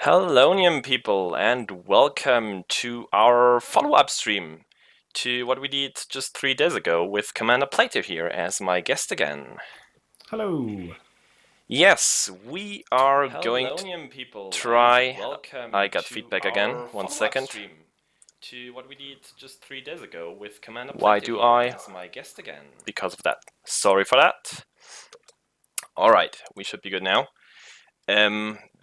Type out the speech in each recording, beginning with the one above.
Hellonium people, and welcome to our follow-up stream to what we did just 3 days ago with Commander Plato here as my guest again. Hello. Yes, we are going to Hellonium people, try. and welcome I got to feedback again. our 1 second. follow-up stream to what we did just 3 days ago with Commander Why Plato do here I? as my guest again. Because of that. Sorry for that. Alright, we should be good now.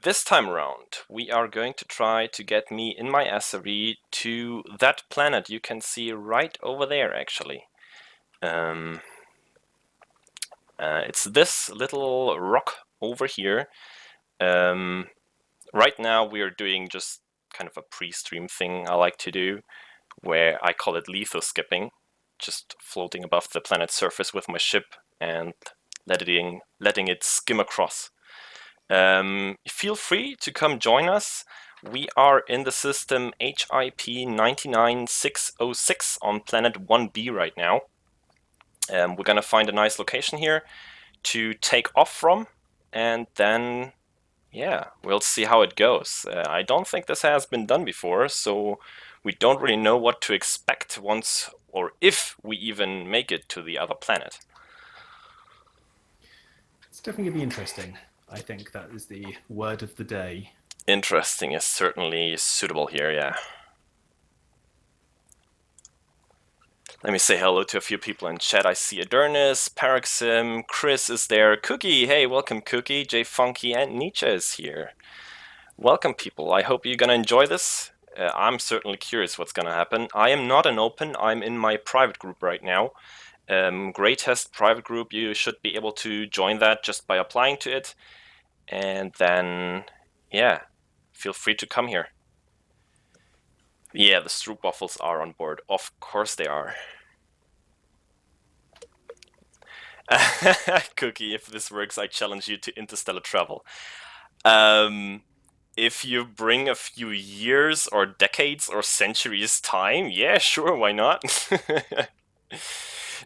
This time around, we are going to try to get me in my SRV to that planet you can see right over there, actually. It's this little rock over here. Right now we are doing just kind of a pre-stream thing I like to do, where I call it litho skipping, just floating above the planet's surface with my ship and letting it skim across. Feel free to come join us. We are in the system HIP 99606 on planet 1B right now. We're gonna find a nice location here to take off from, and then, yeah, we'll see how it goes. I don't think this has been done before, so we don't really know what to expect once, or if we even make it to the other planet. It's definitely going to be interesting. I think that is the word of the day. Interesting is certainly suitable here, yeah. Let me say hello to a few people in chat. I see Adernis, Paroxym, Chris is there, Cookie, hey, welcome Cookie, Jay Funky, and Nietzsche is here. Welcome people, I hope you're gonna enjoy this. I'm certainly curious what's gonna happen. I am not an open, I'm in my private group right now. Greatest private group, you should be able to join that just by applying to it. And then, yeah, feel free to come here. Yeah, the Stroop Waffles are on board. Of course they are. Cookie, if this works, I challenge you to interstellar travel. If you bring a few years or decades or centuries time, yeah, sure, why not?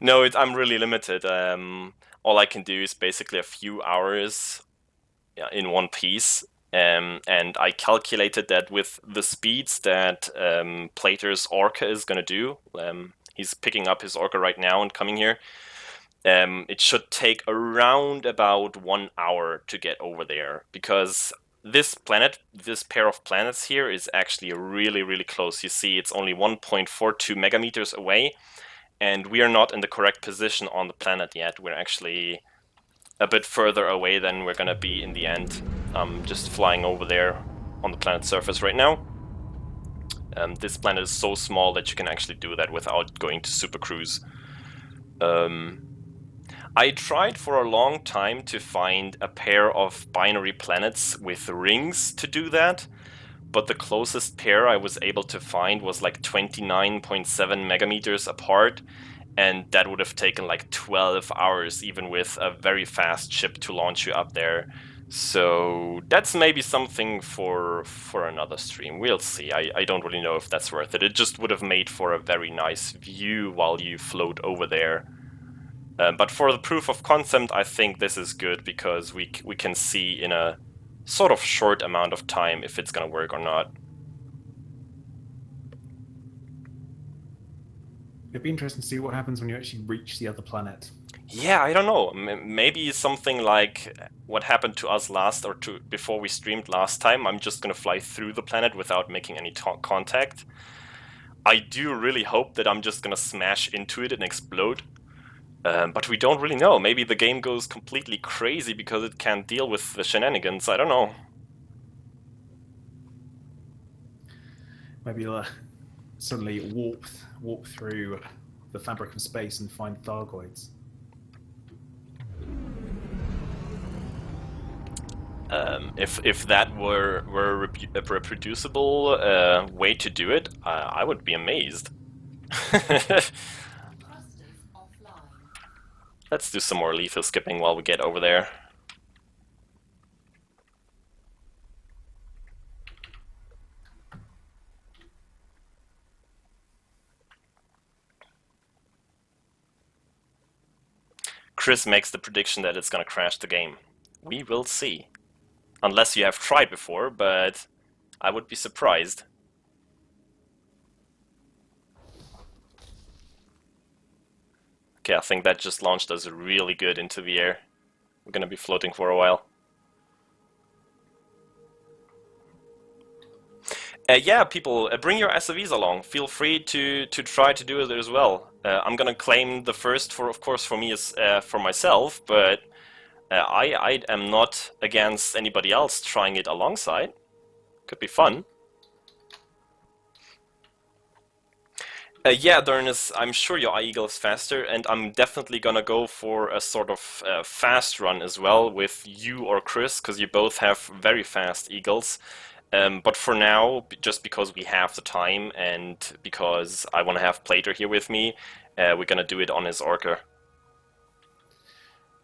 No, I'm really limited. All I can do is basically a few hours in one piece. And I calculated that with the speeds that Plater's Orca is going to do, he's picking up his Orca right now and coming here, it should take around about 1 hour to get over there, because this planet, this pair of planets here, is actually really, really close. You see, it's only 1.42 megameters away, and we are not in the correct position on the planet yet. We're actually a bit further away than we're gonna be in the end. I'm just flying over there on the planet's surface right now. This planet is so small that you can actually do that without going to super cruise. I tried for a long time to find a pair of binary planets with rings to do that, but the closest pair I was able to find was like 29.7 megameters apart, and that would have taken like 12 hours even with a very fast ship to launch you up there. So that's maybe something for another stream. We'll see. I don't really know if that's worth it. It just would have made for a very nice view while you float over there. But for the proof of concept, I think this is good, because we can see in a sort of short amount of time if it's gonna work or not. It'd be interesting to see what happens when you actually reach the other planet. Yeah, I don't know. Maybe something like what happened to us before we streamed last time. I'm just gonna fly through the planet without making any contact. I do really hope that I'm just gonna smash into it and explode. But we don't really know. Maybe the game goes completely crazy because it can't deal with the shenanigans. I don't know. Maybe you'll suddenly warp through the fabric of space and find Thargoids. If that were a reproducible way to do it, I would be amazed. Let's do some more lethal skipping while we get over there. Chris makes the prediction that it's gonna crash the game. We will see. Unless you have tried before, but I would be surprised. Okay, I think that just launched us really good into the air. We're gonna be floating for a while. Yeah, people, bring your SRVs along. Feel free to try to do it as well. I'm gonna claim the first of course, for me is for myself, but I am not against anybody else trying it alongside. Could be fun. Yeah, Durnus, I'm sure your iEagle is faster, and I'm definitely gonna go for a sort of fast run as well with you or Chris, because you both have very fast eagles. But for now, just because we have the time and because I want to have Plater here with me, we're gonna do it on his Orca.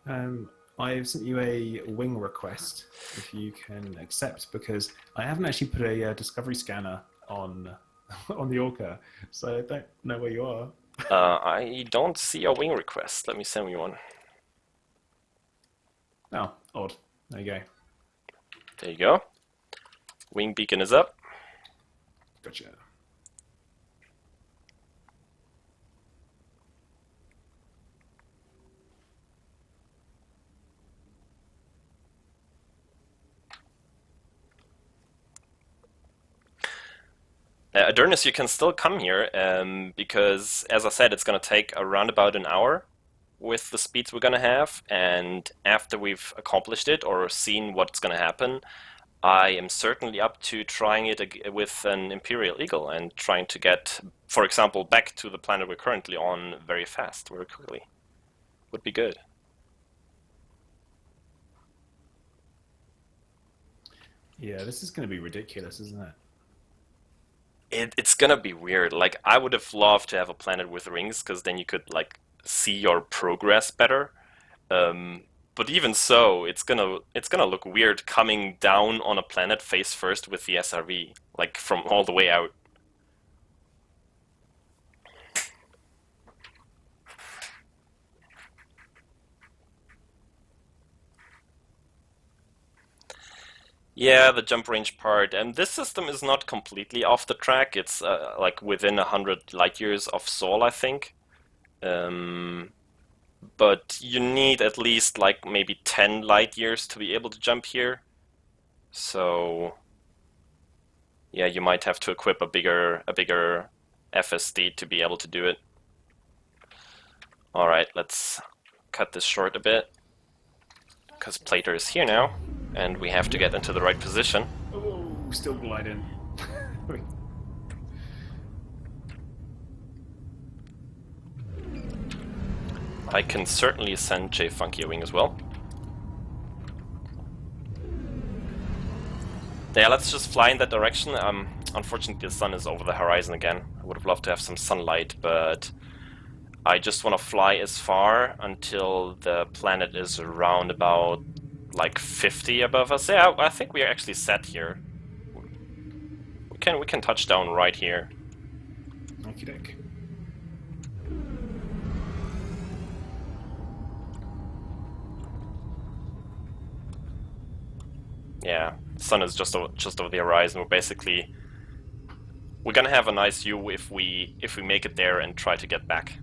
I've sent you a wing request, if you can accept, because I haven't actually put a discovery scanner on on the Orca, so I don't know where you are. I don't see a wing request. Let me send you one. Oh, odd. There you go. There you go. Wing beacon is up. Gotcha. Adurnus, you can still come here, because, as I said, it's going to take around about an hour with the speeds we're going to have, and after we've accomplished it or seen what's going to happen, I am certainly up to trying it with an Imperial Eagle and trying to get, for example, back to the planet we're currently on very fast, very quickly. Would be good. Yeah, this is going to be ridiculous, isn't it? It's gonna be weird. Like, I would have loved to have a planet with rings, because then you could, like, see your progress better. But even so, it's gonna look weird coming down on a planet face first with the SRV, like from all the way out. Yeah, the jump range part, and this system is not completely off the track. It's like within 100 light years of Sol, I think. But you need at least like maybe 10 light years to be able to jump here. So yeah, you might have to equip a bigger FSD to be able to do it. Alright, let's cut this short a bit, because Plater is here now, and we have to get into the right position. Oh, still gliding. I can certainly send J Funky a wing as well. Yeah, let's just fly in that direction. Unfortunately, the sun is over the horizon again. I would have loved to have some sunlight, but I just want to fly as far until the planet is around about like 50 above us. Yeah, I think we are actually set here. We can touch down right here. Okie doke. Yeah, the sun is just over the horizon. We're gonna have a nice view if we make it there and try to get back.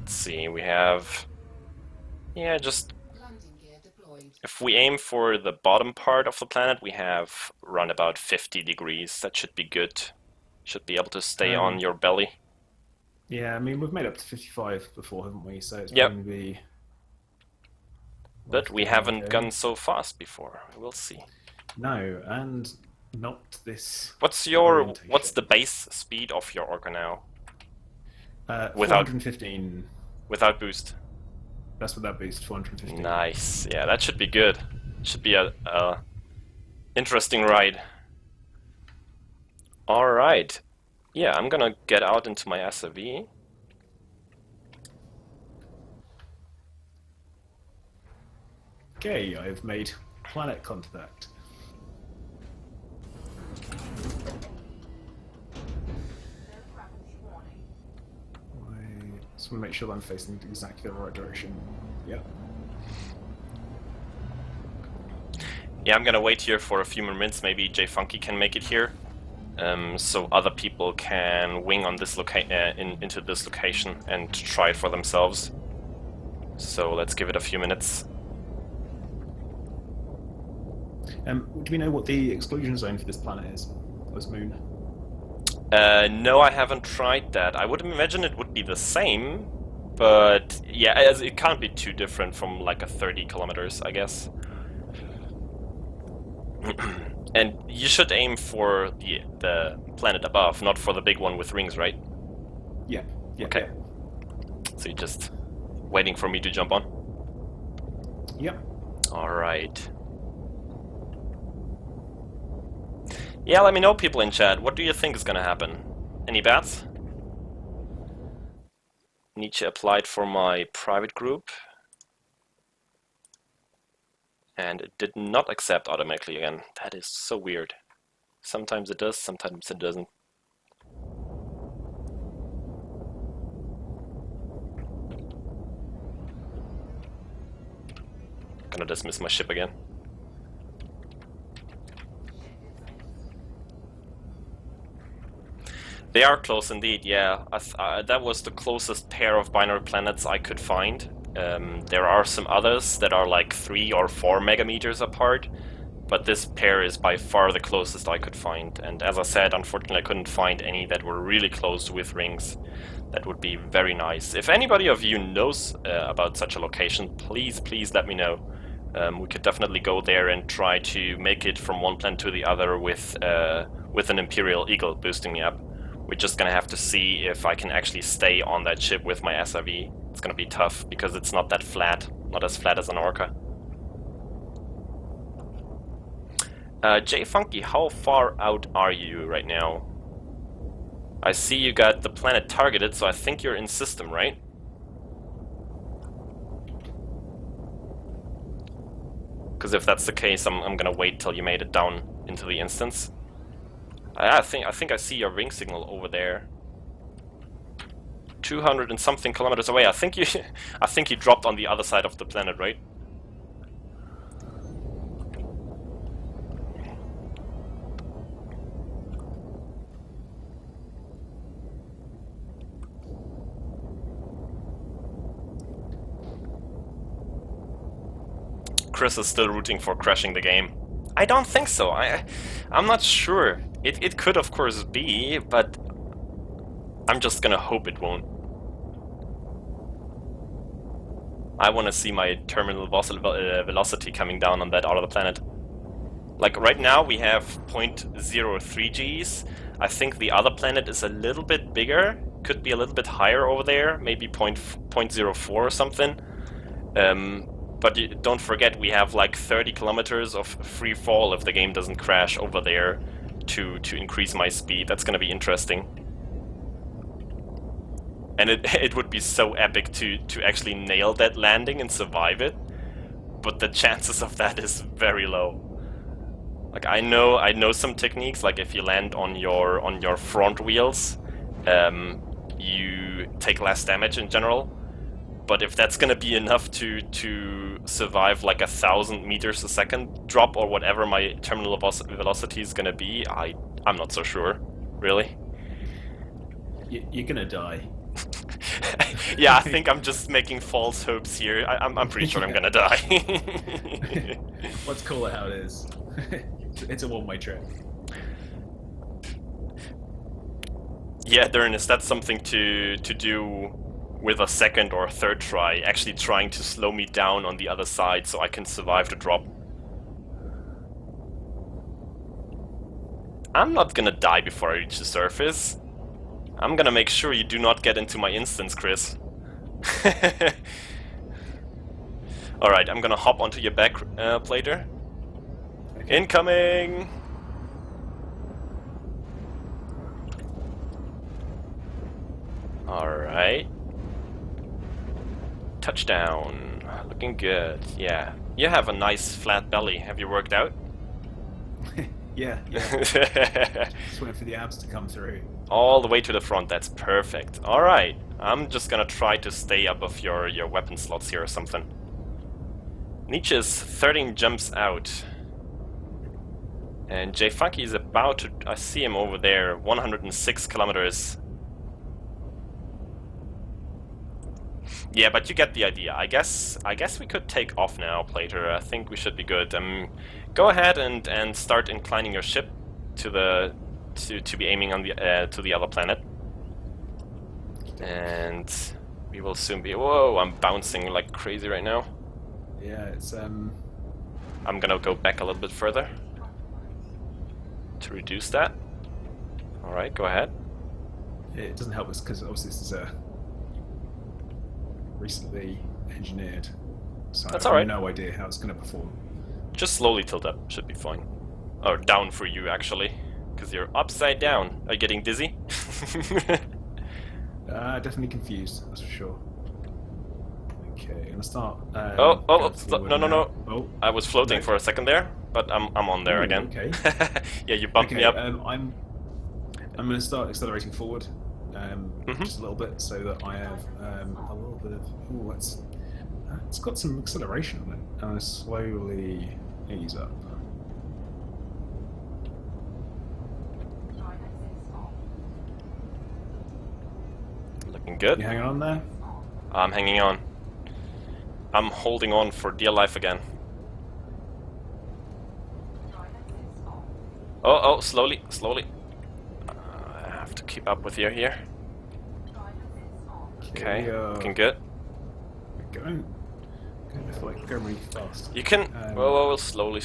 Let's see, we have... Yeah, just... If we aim for the bottom part of the planet, we have around about 50 degrees. That should be good. Should be able to stay on your belly. Yeah, I mean, we've made up to 55 before, haven't we? So it's Yep. going to be... But we haven't gone so fast before. We'll see. No, and not this... What's the base speed of your Orca now? Without 415. Without boost. That's what that boost, 415. Nice. Yeah, that should be good. Should be a interesting ride. All right. Yeah, I'm gonna get out into my SRV. Okay, I've made planet contact. I just want to make sure that I'm facing exactly the right direction. Yep. Yeah, I'm gonna wait here for a few more minutes. Maybe J Funky can make it here, so other people can wing on this into this location and try it for themselves. So let's give it a few minutes. Do we know what the exclusion zone for this planet is? Or this moon? No, I haven't tried that. I would imagine it would be the same, but yeah, as it can't be too different from like a 30 kilometers, I guess. And you should aim for the planet above, not for the big one with rings, right? Yeah. Okay. So you're just waiting for me to jump on? Yep. Alright. Yeah, let me know, people in chat. What do you think is gonna happen? Any bets? Nietzsche applied for my private group. And it did not accept automatically again. That is so weird. Sometimes it does, sometimes it doesn't. Gonna dismiss my ship again. They are close indeed, yeah. That was the closest pair of binary planets I could find. There are some others that are like 3 or 4 megameters apart, but this pair is by far the closest I could find. And as I said, unfortunately I couldn't find any that were really close with rings. That would be very nice. If anybody of you knows about such a location, please let me know. We could definitely go there and try to make it from one planet to the other with an Imperial Eagle boosting me up. We're just gonna have to see if I can actually stay on that ship with my SRV. It's gonna be tough because it's not that flat, not as flat as an Orca. J Funky, how far out are you right now? I see you got the planet targeted, so I think you're in system, right? Because if that's the case, I'm gonna wait till you made it down into the instance. I think I see your ring signal over there. 200 and something kilometers away. I think you dropped on the other side of the planet, right? Chris is still rooting for crashing the game. I don't think so. I'm not sure. It could of course be, but I'm just gonna hope it won't. I want to see my terminal velocity coming down on that out of the planet. Like right now we have 0.03 Gs. I think the other planet is a little bit bigger. Could be a little bit higher over there. Maybe 0.04 or something. But don't forget, we have like 30 kilometers of free fall if the game doesn't crash over there to increase my speed. That's gonna be interesting. And it would be so epic to actually nail that landing and survive it. But the chances of that is very low. Like I know some techniques, like if you land on your front wheels, you take less damage in general. But if that's gonna be enough to survive like 1,000 meters a second drop or whatever my terminal velocity is gonna be, I'm not so sure, really. You're gonna die. Yeah, I think I'm just making false hopes here. I'm pretty sure I'm gonna die. Let's call it how it is. It's a one-way trip. Yeah, Darren, is that something to do with a second or third try, actually trying to slow me down on the other side so I can survive the drop? I'm not gonna die before I reach the surface. I'm gonna make sure you do not get into my instance, Chris. Alright, I'm gonna hop onto your back plater. Okay. Incoming! Alright. Touchdown. looking good. Yeah, you have a nice flat belly. Have you worked out? Yeah. Just waiting for the abs to come through. All the way to the front. That's perfect. All right, I'm just gonna try to stay above your weapon slots here or something. Nietzsche's 13 jumps out. And J Funky is about to. I see him over there, 106 kilometers. Yeah, but you get the idea. I guess we could take off now, Plater. I think we should be good. Go ahead and start inclining your ship to the to be aiming on the to the other planet. And we will soon be. Whoa! I'm bouncing like crazy right now. Yeah, it's I'm gonna go back a little bit further to reduce that. All right, go ahead. It doesn't help us because obviously this is recently engineered, so That's I all have right. no idea how it's going to perform. Just slowly tilt up, should be fine. Or down for you actually, because you're upside down. Are you getting dizzy? Definitely confused, that's for sure. Okay, I'm gonna start. Oh, going forward no. now. Oh, I was floating No. for a second there, but I'm on there Ooh, again. okay. Yeah, you bumped okay. me up. I'm going to start accelerating forward, Mhm. just a little bit, so that I have a little bit of. Ooh, it's got some acceleration on it. I'm going to slowly ease up. Looking good. You hanging on there? I'm hanging on. I'm holding on for dear life again. Oh, slowly. I have to keep up with you here. Okay, we are looking good. going. I feel like going really fast. You can. Whoa, slowly.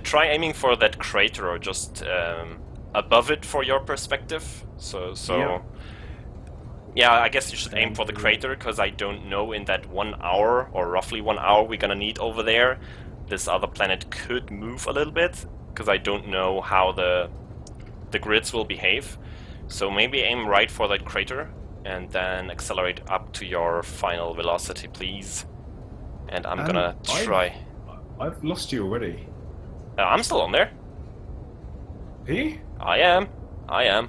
Try aiming for that crater or just above it for your perspective. So. Yeah. Yeah, I guess you should aim for the crater, because I don't know in that 1 hour, or roughly 1 hour we're gonna need over there, this other planet could move a little bit, because I don't know how the grids will behave. So maybe aim right for that crater, and then accelerate up to your final velocity, please. And I'm gonna try. I've lost you already. I'm still on there. Are you? I am.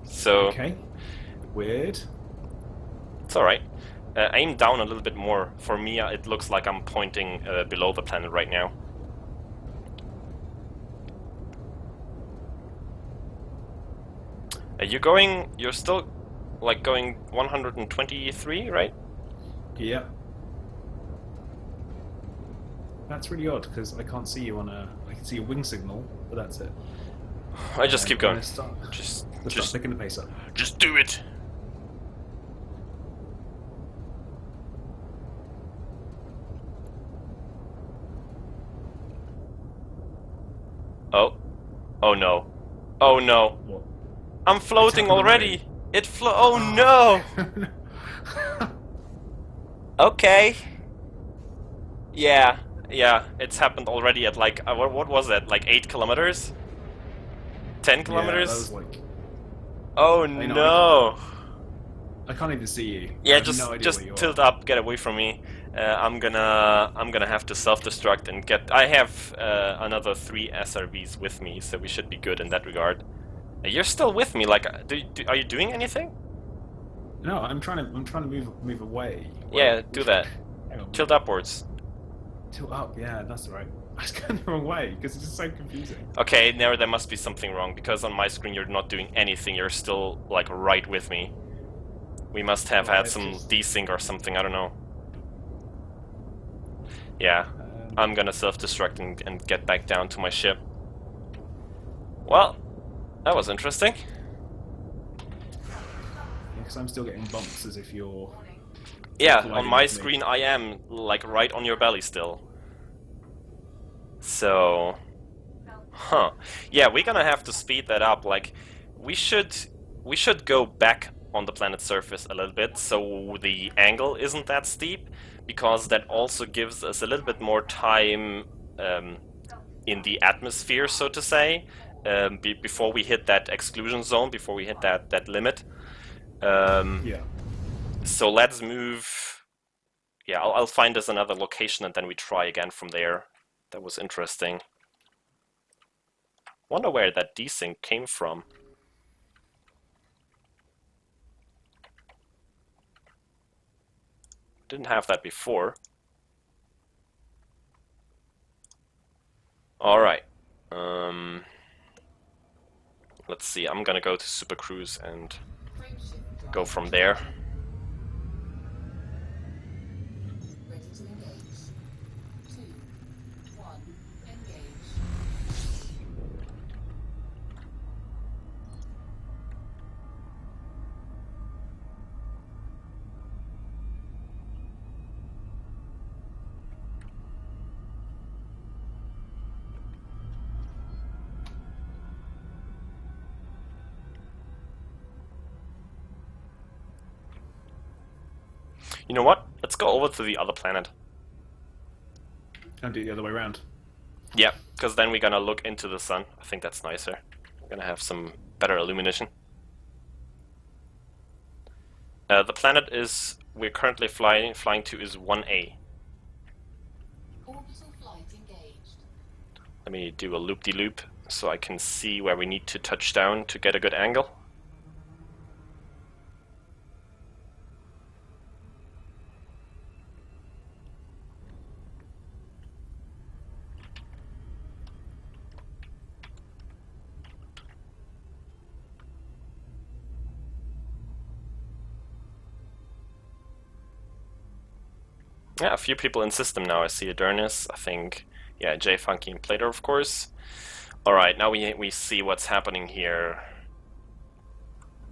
So... Okay. Weird. It's alright. Aim down a little bit more. For me, it looks like I'm pointing below the planet right now. You're still, like, going 123, right? Yep. That's really odd, because I can't see you on I can see a wing signal, but that's it. I just keep going. Let's start Just picking the pace up. Just do it. Oh no. Oh no. What? I'm floating happened already. Oh no. Okay. Yeah, it's happened already at like, what was that, like 8 kilometers? 10 kilometers? Yeah, that was like... Oh know, no! I can't even see you. I Yeah, have no idea just where you tilt are. up, get away from me. I'm gonna have to self-destruct and get. I have another 3 SRVs with me, so we should be good in that regard. You're still with me. Like, are you doing anything? No, I'm trying to move away. Yeah, do that. Hang on. Tilt upwards. Tilt up. Yeah, that's right. I was going the wrong way because it's just so confusing. Okay, there must be something wrong, because on my screen you're not doing anything. You're still like right with me. We must have had some desync or something. I don't know. Yeah, I'm gonna self-destruct and get back down to my ship. Well, that was interesting. Because I'm still getting bumps as if you're... Yeah, on colliding my with me. screen I am like right on your belly still. So, huh? Yeah, we're gonna have to speed that up. Like, we should go back on the planet's surface a little bit, so the angle isn't that steep, because that also gives us a little bit more time in the atmosphere, so to say, before we hit that exclusion zone, before we hit that limit. Yeah. So let's move yeah, I'll find us another location and then we try again from there. That was interesting. Wonder where that desync came from. Didn't have that before. Alright. Let's see, I'm gonna go to Super Cruise and go from there. Ready to engage. 2, 1, engage. You know what? Let's go over to the other planet. And do it the other way around. Yeah, because then we're gonna look into the sun. I think that's nicer. We're gonna have some better illumination. The planet we're currently flying to is 1A. Orbital flight engaged. Let me do a loop-de-loop so I can see where we need to touch down to get a good angle. Yeah, a few people in system now. I see Adonis, I think, yeah, J Funky and Plato, of course. Alright, now we see what's happening here.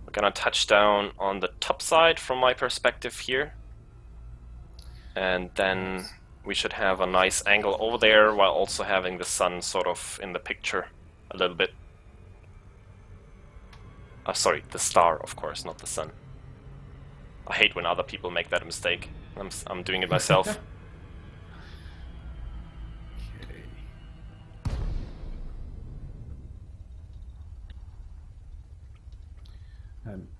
We're gonna touch down on the top side from my perspective here. And then we should have a nice angle over there while also having the sun sort of in the picture a little bit. Sorry, the star, of course, not the sun. I hate when other people make that mistake. I'm doing it myself. Okay.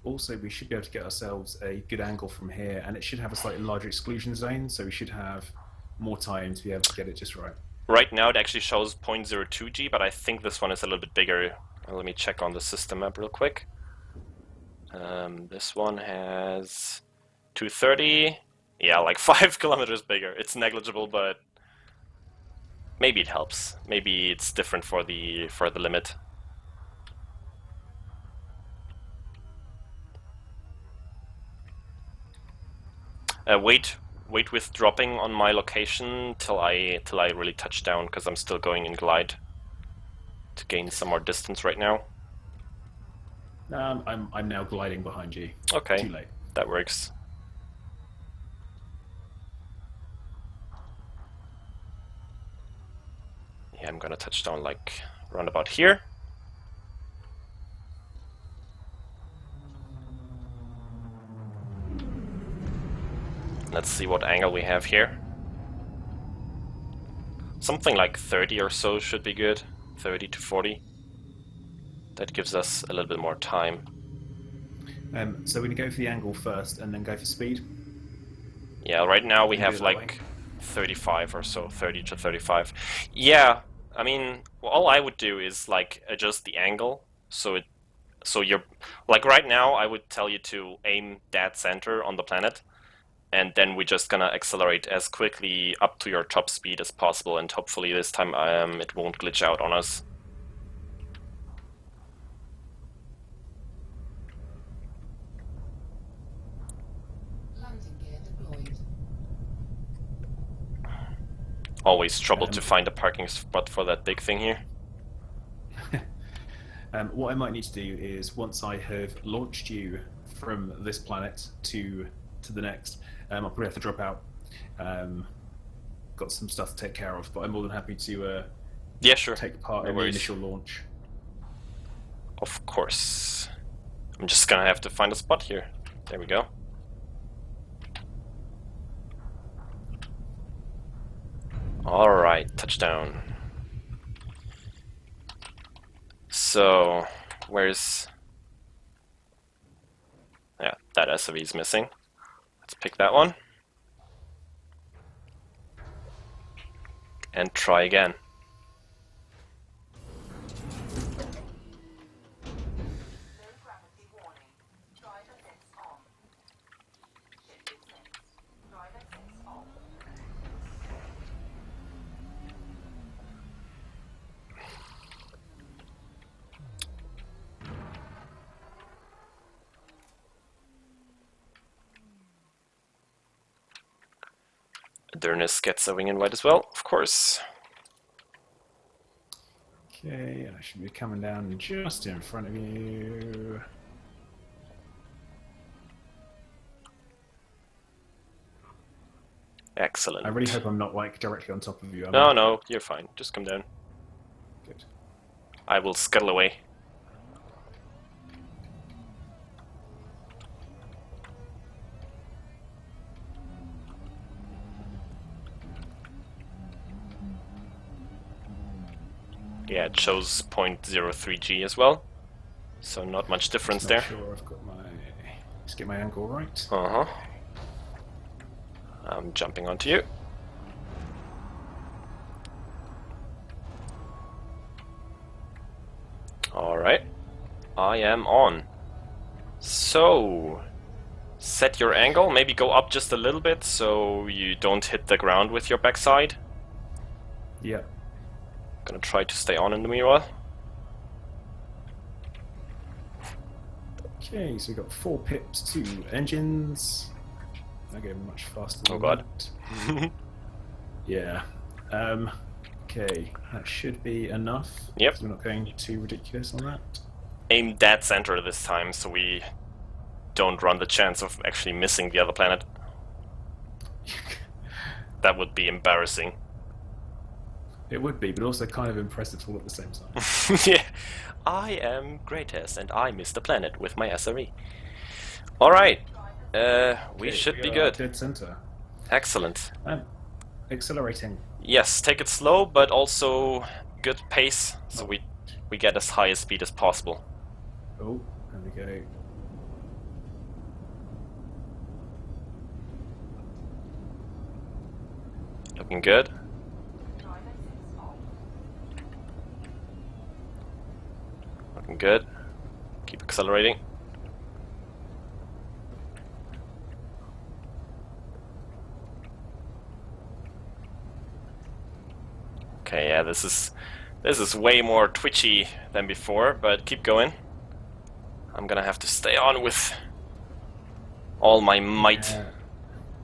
Also, we should be able to get ourselves a good angle from here, and it should have a slightly larger exclusion zone, so we should have more time to be able to get it just right. Right now it actually shows 0.02 G, but I think this one is a little bit bigger. Let me check on the system map real quick. This one has 230. Yeah, like 5 kilometers bigger. It's negligible, but maybe it helps. Maybe it's different for the limit. Wait with dropping on my location till I really touch down, because I'm still going in glide to gain some more distance right now. I'm now gliding behind you. Okay, Too late. that works. Yeah, I'm gonna touch down like around about here. Let's see what angle we have here. Something like 30 or so should be good. 30 to 40. That gives us a little bit more time. So we're going to go for the angle first and then go for speed? Yeah, right now we Can we have do it that like way? 35 or so, 30 to 35. Yeah, I mean, all I would do is like adjust the angle so you're like right now I would tell you to aim dead center on the planet, and then we're just gonna accelerate as quickly up to your top speed as possible, and hopefully this time it won't glitch out on us. Landing gear deployed. Always trouble to find a parking spot for that big thing here. What I might need to do is, once I have launched you from this planet to the next, I'll probably have to drop out. Got some stuff to take care of, but I'm more than happy to Yeah, sure. take part No in the worries. initial launch. Of course. I'm just gonna have to find a spot here. There we go. Alright, touchdown. So, where's... Yeah, that SRV is missing. Let's pick that one. and try again. Adonis gets a wing invite as well, of course. Okay, and I should be coming down just in front of you. Excellent. I really hope I'm not like directly on top of you. No, no, you're fine. Just come down. Good. I will scuttle away. Yeah, it shows 0.03 G as well, so not much difference Just there. make sure I've got my. Let's get my angle right. Uh-huh. I'm jumping onto you. Alright. I am on. So, set your angle, maybe go up just a little bit so you don't hit the ground with your backside. Yeah. Gonna try to stay on in the meanwhile. Okay, so we've got 4 pips, 2 engines. I go much faster than Oh god. that. Yeah. Okay, that should be enough. Yep. So we're not going too ridiculous on that. Aim dead center this time so we don't run the chance of actually missing the other planet. That would be embarrassing. It would be, but also kind of impressive all at the same time. Yeah, I am greatest and I missed the planet with my SRV. Alright, we Okay, should be are good. Dead center. Excellent. Accelerating. Yes, take it slow, but also good pace, so we get as high a speed as possible. Oh, there we go. Looking good. Looking good. Keep accelerating. Okay, yeah, this is way more twitchy than before, but keep going. I'm gonna have to stay on with all my might.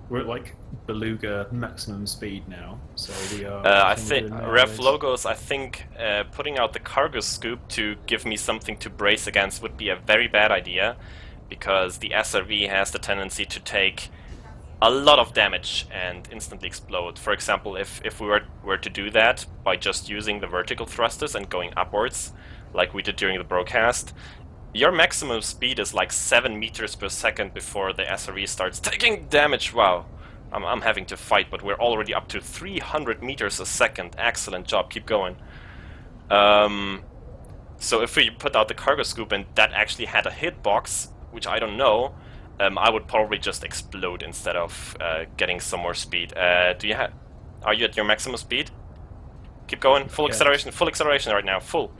We're at like beluga maximum speed now, so we are. I everything we're think doing now Rev is- Logos. I think putting out the cargo scoop to give me something to brace against would be a very bad idea, because the SRV has the tendency to take a lot of damage and instantly explode. For example, if we were to do that by just using the vertical thrusters and going upwards, like we did during the broadcast, your maximum speed is like 7 meters per second before the SRV starts taking damage. Wow, I'm having to fight, but we're already up to 300 meters a second. Excellent job, keep going. So if we put out the cargo scoop and that actually had a hitbox, which I don't know, I would probably just explode instead of getting some more speed. Are you at your maximum speed? Keep going, full acceleration right now, full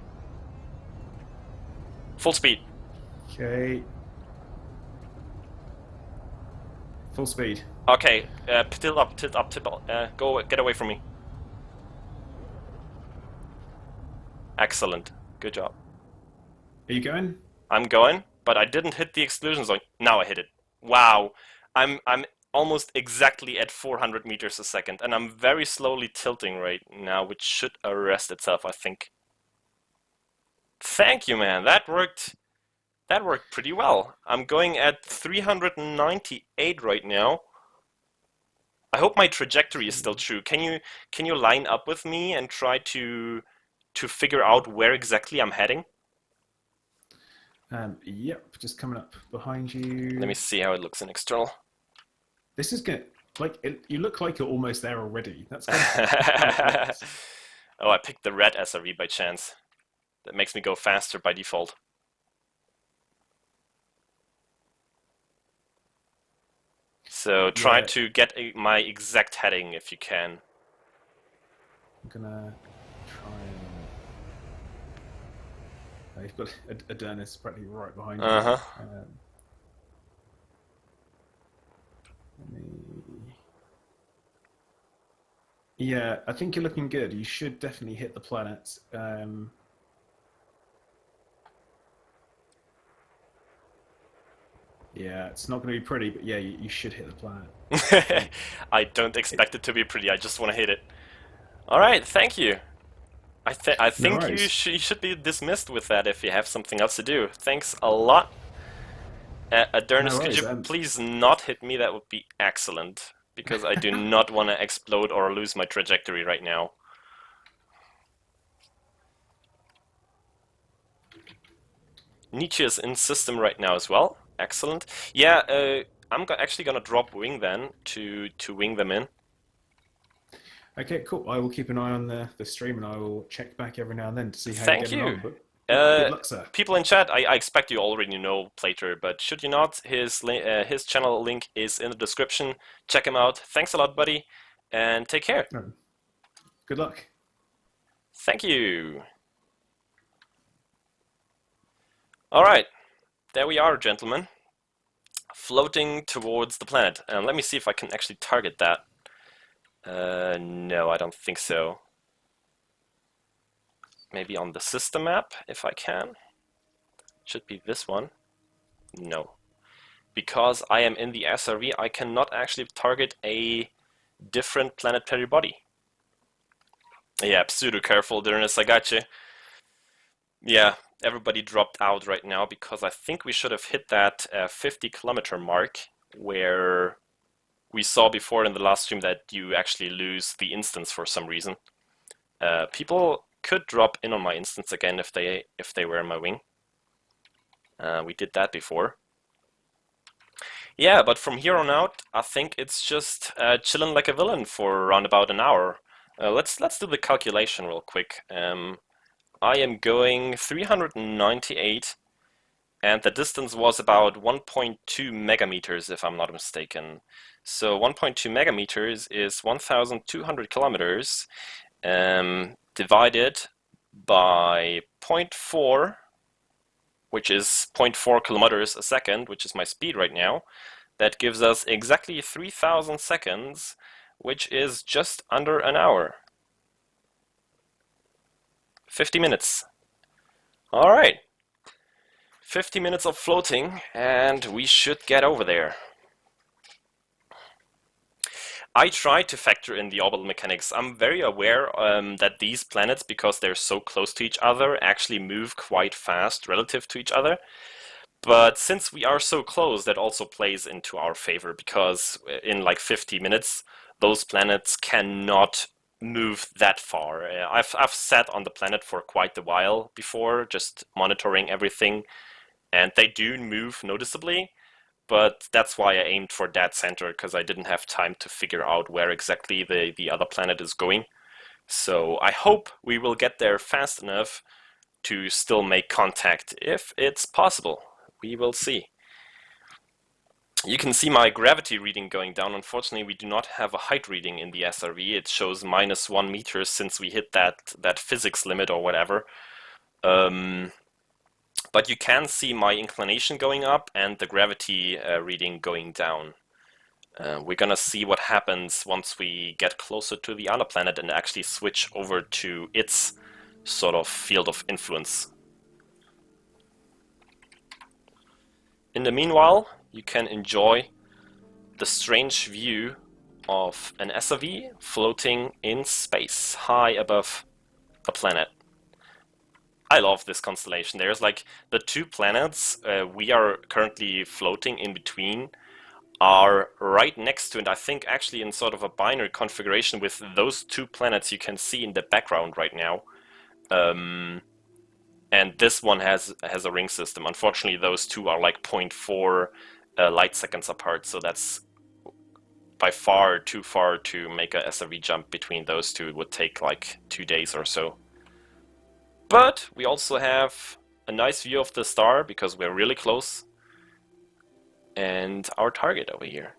speed. Okay. Full speed. Okay, tilt up, go, get away from me. Excellent, good job. Are you going? I'm going, but I didn't hit the exclusion zone. Now I hit it. Wow, I'm almost exactly at 400 meters a second, and I'm very slowly tilting right now, which should arrest itself, I think. Thank you, man. That worked pretty well. I'm going at 398 right now. I hope my trajectory is still true. Can you line up with me and try to figure out where exactly I'm heading? Yep, just coming up behind you. Let me see how it looks in external. This is good. Like you look like you're almost there already. That's kind of Oh, I picked the red SRV by chance. That makes me go faster by default. So try to get my exact heading if you can. I'm gonna try and. You've got Adonis practically right behind you. Uh-huh. Let me... Yeah, I think you're looking good. You should definitely hit the planet. Yeah, it's not going to be pretty, but yeah, you should hit the planet. I don't expect it to be pretty, I just want to hit it. Alright, thank you. I think you, worries. you should be dismissed with that if you have something else to do. Thanks a lot. Adonis, No could worries, you please not hit me? That would be excellent. Because I do not want to explode or lose my trajectory right now. Nietzsche is in system right now as well. Excellent. Yeah, I'm actually gonna drop wing then to wing them in. Okay, cool. I will keep an eye on the stream and I will check back every now and then to see how Thank you're getting you. on. But good luck, sir. People in chat, I expect you already know Plater, but should you not, his channel link is in the description. Check him out. Thanks a lot, buddy, and take care. Good luck. Thank you. Alright, there we are, gentlemen. Floating towards the planet. And let me see if I can actually target that. No, I don't think so. Maybe on the system map, if I can. Should be this one. No. Because I am in the SRV, I cannot actually target a different planetary body. Yeah, pseudo careful, Dernis, I got you. Yeah, everybody dropped out right now because I think we should have hit that 50-kilometer mark where we saw before in the last stream that you actually lose the instance for some reason. People could drop in on my instance again if they were in my wing. We did that before. Yeah, but from here on out, I think it's just chilling like a villain for around about an hour. Let's do the calculation real quick. I am going 398, and the distance was about 1.2 megameters, if I'm not mistaken. So 1.2 megameters is 1,200 kilometers, divided by 0.4, which is 0.4 kilometers a second, which is my speed right now. That gives us exactly 3,000 seconds, which is just under an hour. 50 minutes. Alright. 50 minutes of floating, and we should get over there. I tried to factor in the orbital mechanics. I'm very aware that these planets, because they're so close to each other, actually move quite fast relative to each other. But since we are so close, that also plays into our favor, because in like 50 minutes, those planets cannot move that far. I've sat on the planet for quite a while before, just monitoring everything, and they do move noticeably, but that's why I aimed for that center, because I didn't have time to figure out where exactly the other planet is going. So I hope we will get there fast enough to still make contact, if it's possible. We will see. You can see my gravity reading going down. Unfortunately, we do not have a height reading in the SRV. It shows -1 meter since we hit that physics limit or whatever. But you can see my inclination going up and the gravity reading going down. We're gonna see what happens once we get closer to the other planet and actually switch over to its sort of field of influence. In the meanwhile, you can enjoy the strange view of an SRV floating in space, high above a planet. I love this constellation. There's like the two planets we are currently floating in between are right next to it. I think actually in sort of a binary configuration with those two planets you can see in the background right now. And this one has a ring system. Unfortunately, those two are like 0.4 light seconds apart, so that's by far too far to make a SRV jump between those two. It would take like 2 days or so. But we also have a nice view of the star because we're really close. And our target over here.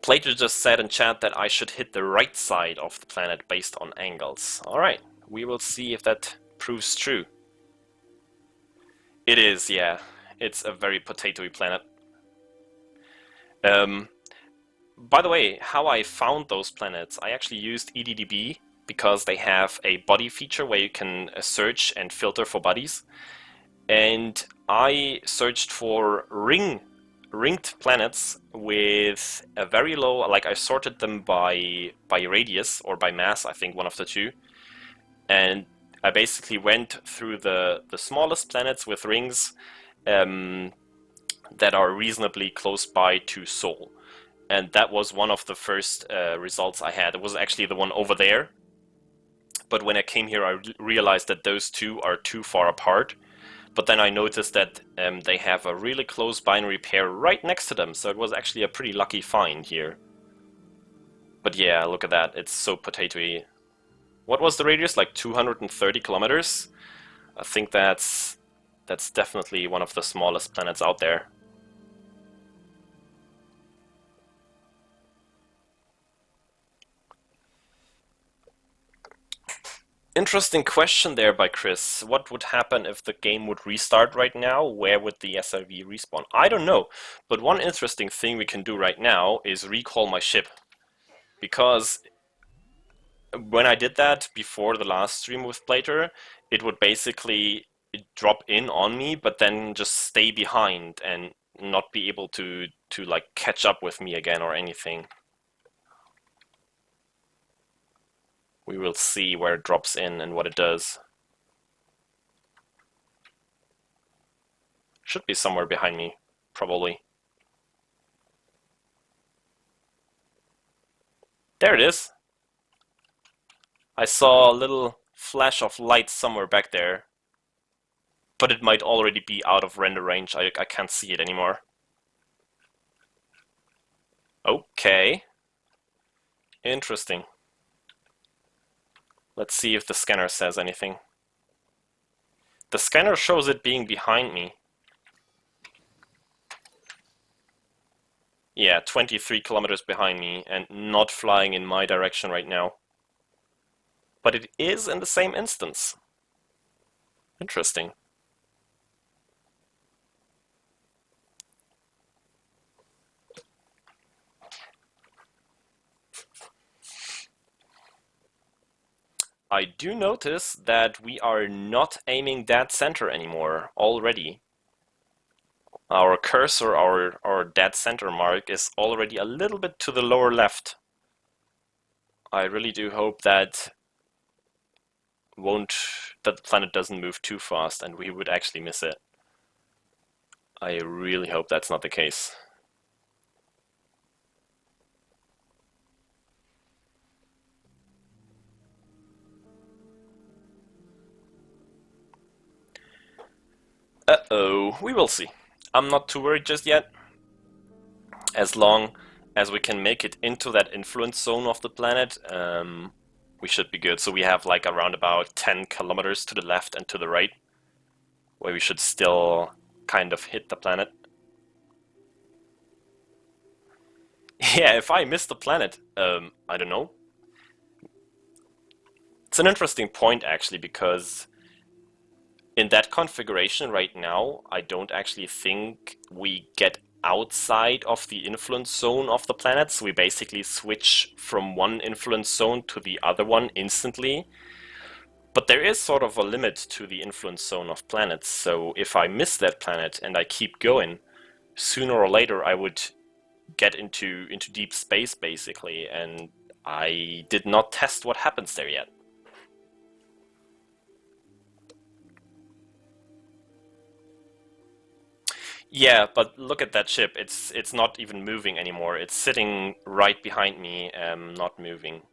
Plato just said in chat that I should hit the right side of the planet based on angles. Alright, we will see if that proves true. It is, yeah. It's a very potato-y planet. By the way, how I found those planets, I actually used EDDB because they have a body feature where you can search and filter for bodies. And I searched for ringed planets with a very low, like I sorted them by radius or by mass, I think one of the two. And I basically went through the smallest planets with rings that are reasonably close by to Sol. And that was one of the first results I had. It was actually the one over there. But when I came here, I realized that those two are too far apart. But then I noticed that they have a really close binary pair right next to them. So it was actually a pretty lucky find here. But yeah, look at that. It's so potato-y. What was the radius? Like 230 kilometers? I think that's definitely one of the smallest planets out there. Interesting question there by Chris. What would happen if the game would restart right now? Where would the SRV respawn? I don't know, but one interesting thing we can do right now is recall my ship. Because when I did that before the last stream with Plater, it would basically drop in on me, but then just stay behind and not be able to like catch up with me again or anything. We will see where it drops in and what it does. Should be somewhere behind me, probably. There it is. I saw a little flash of light somewhere back there. But it might already be out of render range. I can't see it anymore. Okay. Interesting. Let's see if the scanner says anything. The scanner shows it being behind me. Yeah, 23 kilometers behind me and not flying in my direction right now. But it is in the same instance. Interesting. I do notice that we are not aiming dead center anymore already. Our cursor, our dead center mark is already a little bit to the lower left. I really do hope that the planet doesn't move too fast and we would actually miss it. I really hope that's not the case. Uh-oh, we will see. I'm not too worried just yet. As long as we can make it into that influence zone of the planet, we should be good. So we have like around about 10 kilometers to the left and to the right, where we should still kind of hit the planet. Yeah, if I miss the planet, I don't know. It's an interesting point actually, because in that configuration right now, I don't actually think we get outside of the influence zone of the planet. So we basically switch from one influence zone to the other one instantly. But there is sort of a limit to the influence zone of planets. So if I miss that planet and I keep going, sooner or later I would get into deep space basically. And I did not test what happens there yet. Yeah, but look at that ship. It's not even moving anymore. It's sitting right behind me, not moving.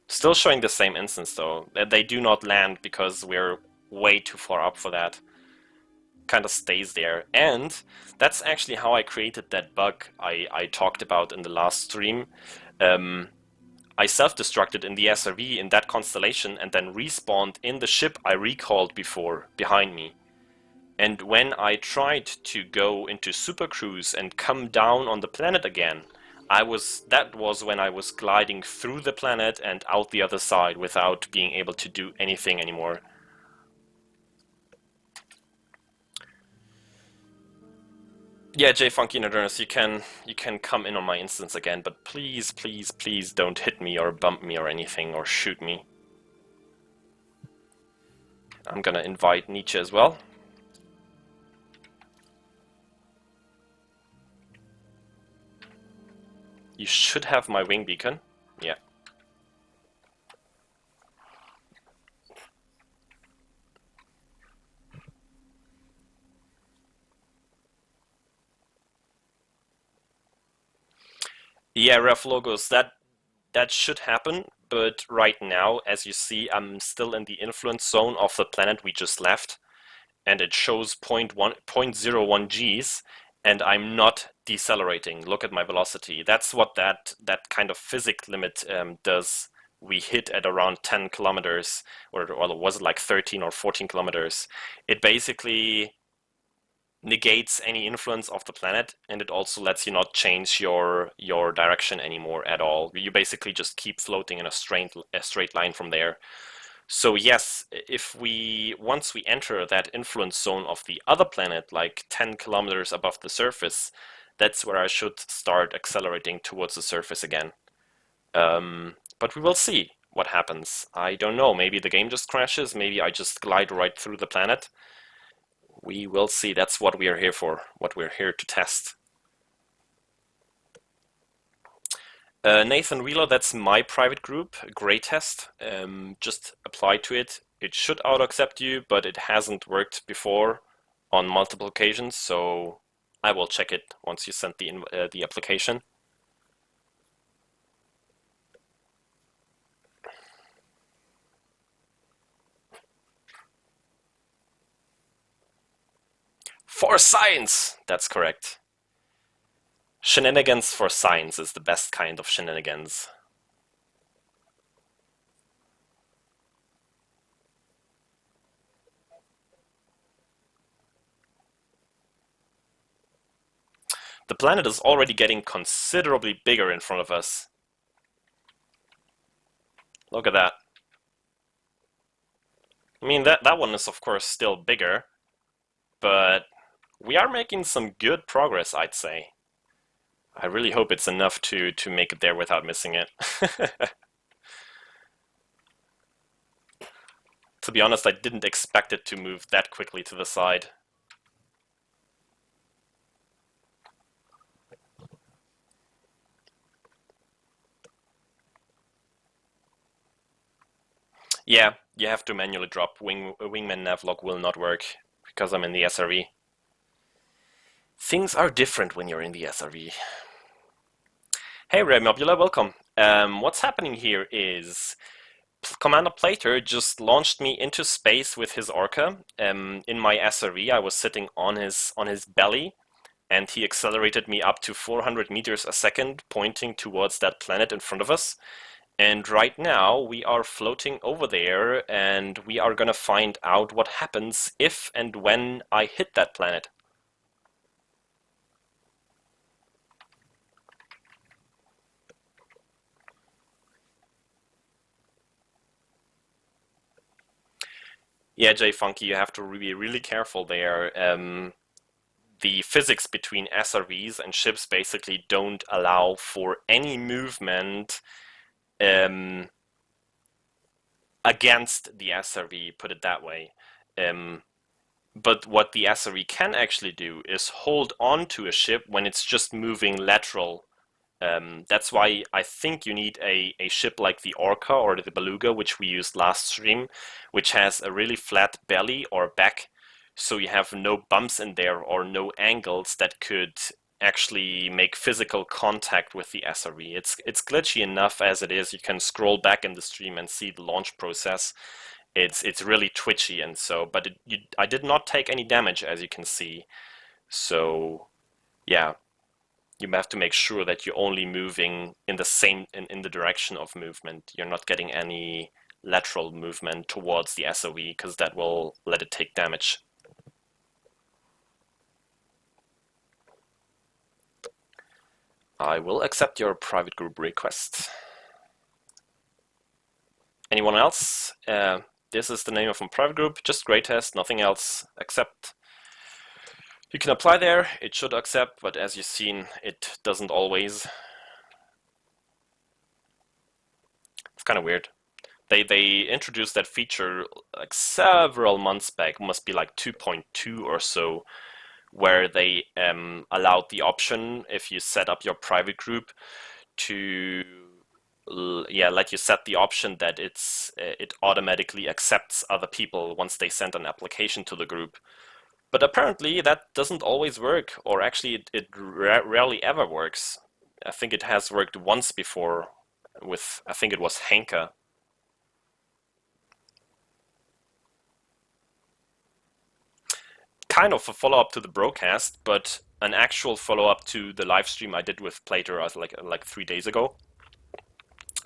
Still showing the same instance though. They do not land because we're way too far up for that. Kind of stays there. And that's actually how I created that bug I talked about in the last stream. I self-destructed in the SRV in that constellation and then respawned in the ship I recalled before, behind me. And when I tried to go into supercruise and come down on the planet again, that was when I was gliding through the planet and out the other side without being able to do anything anymore. Yeah, J Funky Nerderness, you can come in on my instance again, but please, please, please don't hit me or bump me or anything or shoot me. I'm gonna invite Nietzsche as well. You should have my wing beacon. Yeah. Yeah, Ref Logos, that should happen, but right now, as you see, I'm still in the influence zone of the planet we just left, and it shows 0.01 Gs, and I'm not decelerating. Look at my velocity. That's what that kind of physics limit does. We hit at around 10 kilometers, or was it like 13 or 14 kilometers? It basically negates any influence of the planet, and it also lets you not change your direction anymore at all. You basically just keep floating in a straight line from there. So yes, once we enter that influence zone of the other planet, like 10 kilometers above the surface, that's where I should start accelerating towards the surface again. But we will see what happens. I don't know, maybe the game just crashes, maybe I just glide right through the planet. We will see. That's what we are here for, what we're here to test. Nathan Wheeler, that's my private group, Grey Test. Just apply to it. It should auto-accept you, but it hasn't worked before on multiple occasions, so I will check it once you send the application. For science! That's correct. Shenanigans for science is the best kind of shenanigans. The planet is already getting considerably bigger in front of us. Look at that. I mean, that one is of course still bigger, but we are making some good progress, I'd say. I really hope it's enough to make it there without missing it. To be honest, I didn't expect it to move that quickly to the side. Yeah, you have to manually drop. Wingman navlog will not work because I'm in the SRV. Things are different when you're in the SRV. Hey Remobula, welcome. What's happening here is Commander Plater just launched me into space with his Orca. In my SRV, I was sitting on his belly, and he accelerated me up to 400 meters a second, pointing towards that planet in front of us. And right now we are floating over there, and we are gonna find out what happens if and when I hit that planet. Yeah, Jay Funky, you have to be really careful there. The physics between SRVs and ships basically don't allow for any movement against the SRV, put it that way. But what the SRV can actually do is hold on to a ship when it's just moving lateral. That's why I think you need a ship like the Orca or the Beluga, which we used last stream, which has a really flat belly or back, so you have no bumps in there or no angles that could actually make physical contact with the SRV. It's glitchy enough as it is. You can scroll back in the stream and see the launch process. It's really twitchy, and so, but I did not take any damage, as you can see. So yeah, you have to make sure that you're only moving in the direction of movement. You're not getting any lateral movement towards the SOV, because that will let it take damage. I will accept your private group request. Anyone else? This is the name of my private group, just grey test, nothing else. Accept. You can apply there, it should accept, but as you've seen, it doesn't always. It's kind of weird. They introduced that feature like several months back, must be like 2.2 or so, where they allowed the option, if you set up your private group, to let you set the option that it automatically accepts other people once they send an application to the group. But apparently that doesn't always work, or actually it rarely ever works. I think it has worked once before with, I think it was Henke. Kind of a follow-up to the broadcast, but an actual follow-up to the live stream I did with Plater like 3 days ago,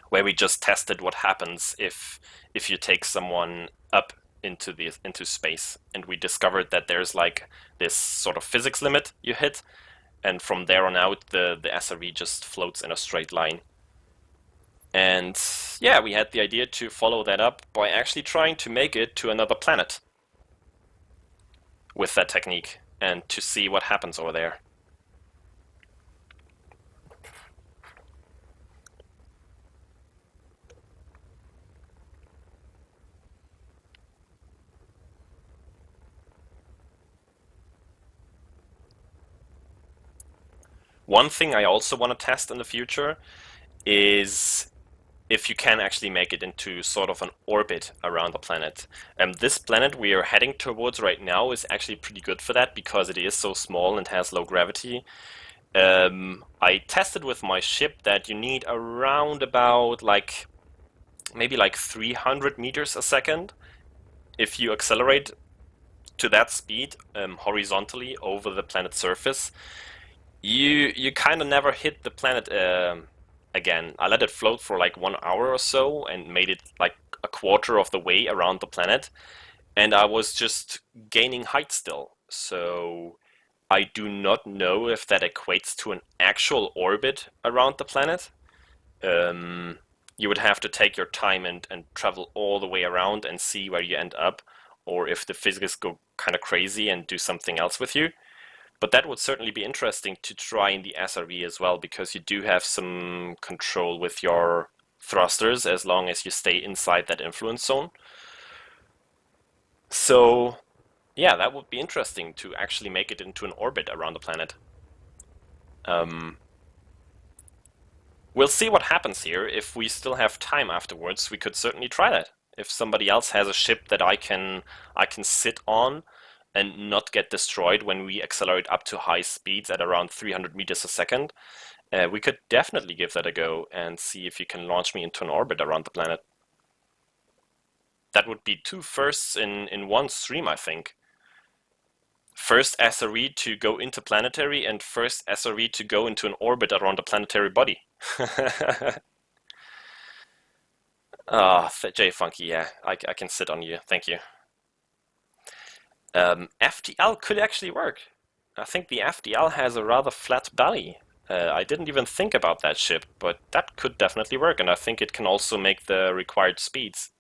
where we just tested what happens if you take someone up into space, and we discovered that there's like this sort of physics limit you hit, and from there on out the SRV just floats in a straight line. And yeah, we had the idea to follow that up by actually trying to make it to another planet with that technique and to see what happens over there. One thing I also want to test in the future is if you can actually make it into sort of an orbit around the planet. This planet we are heading towards right now is actually pretty good for that because it is so small and has low gravity. I tested with my ship that you need around about maybe 300 meters a second if you accelerate to that speed horizontally over the planet's surface. You kind of never hit the planet again. I let it float for like 1 hour or so and made it like a quarter of the way around the planet, and I was just gaining height still. So I do not know if that equates to an actual orbit around the planet. You would have to take your time and travel all the way around and see where you end up, or if the physics go kind of crazy and do something else with you. But that would certainly be interesting to try in the SRV as well, because you do have some control with your thrusters as long as you stay inside that influence zone. So yeah, that would be interesting to actually make it into an orbit around the planet. We'll see what happens here. If we still have time afterwards, we could certainly try that. If somebody else has a ship that I can sit on and not get destroyed when we accelerate up to high speeds at around 300 meters a second, we could definitely give that a go and see if you can launch me into an orbit around the planet. That would be 2 firsts in one stream, I think. First SRV to go interplanetary and first SRV to go into an orbit around a planetary body. J Funky, yeah, I can sit on you, thank you. FTL could actually work. I think the FTL has a rather flat belly. I didn't even think about that ship, but that could definitely work, and I think it can also make the required speeds.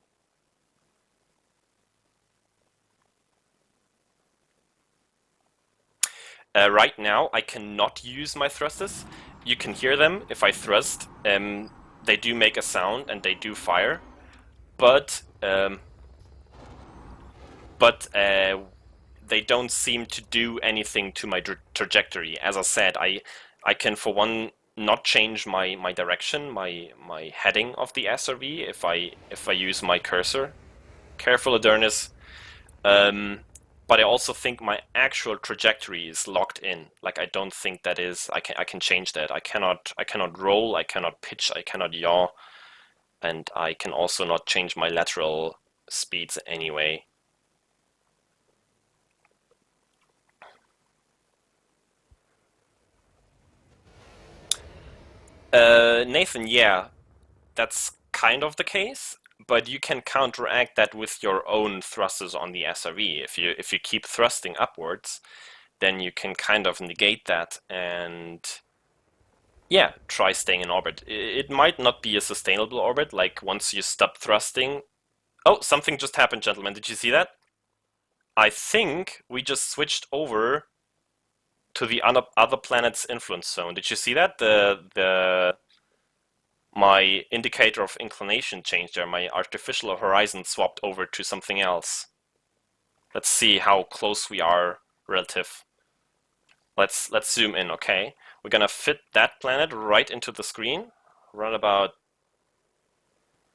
Right now I cannot use my thrusters. You can hear them if I thrust. They do make a sound and they do fire, but they don't seem to do anything to my trajectory. As I said, I can for one not change my direction, my heading of the SRV if I use my cursor. Careful, Adernis. But I also think my actual trajectory is locked in. Like, I don't think that is. I can change that. I cannot roll. I cannot pitch. I cannot yaw, and I can also not change my lateral speeds anyway. Nathan, yeah, that's kind of the case. But you can counteract that with your own thrusters on the SRV. If you keep thrusting upwards, then you can kind of negate that. And yeah, try staying in orbit. It might not be a sustainable orbit, like once you stop thrusting. Oh, something just happened, gentlemen. Did you see that? I think we just switched over to the other planet's influence zone. Did you see that? My indicator of inclination changed there. My artificial horizon swapped over to something else. Let's see how close we are relative. Let's zoom in, okay? We're gonna fit that planet right into the screen, right about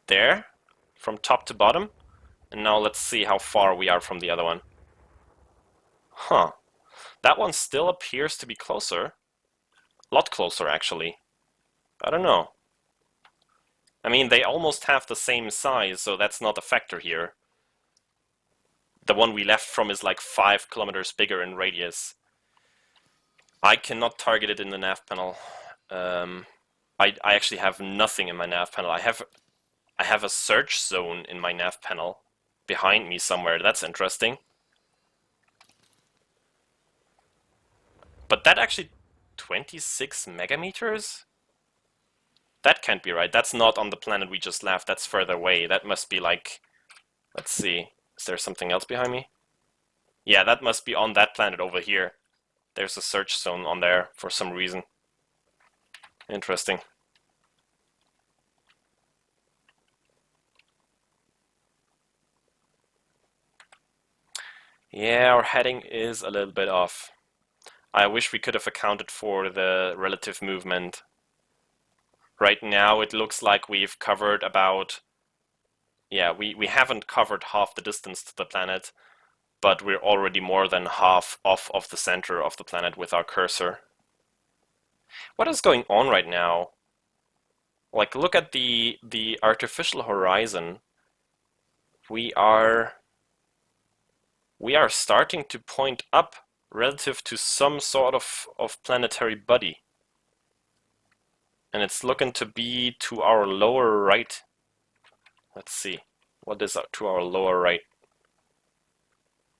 there, from top to bottom. And now let's see how far we are from the other one. Huh. That one still appears to be closer. A lot closer, actually. I don't know. I mean, they almost have the same size, so that's not a factor here. The one we left from is like 5 kilometers bigger in radius. I cannot target it in the nav panel. I actually have nothing in my nav panel. I have a search zone in my nav panel behind me somewhere. That's interesting. But that actually 26 megameters? That can't be right. That's not on the planet we just left. That's further away. That must be like, let's see. Is there something else behind me? Yeah, that must be on that planet over here. There's a search zone on there for some reason. Interesting. Yeah, our heading is a little bit off. I wish we could have accounted for the relative movement. Right now it looks like we've covered about... Yeah, we haven't covered half the distance to the planet, but we're already more than half off of the center of the planet with our cursor. What is going on right now? Like, look at the artificial horizon. We are starting to point up relative to some sort of planetary body. And it's looking to be to our lower right. Let's see. What is to our lower right?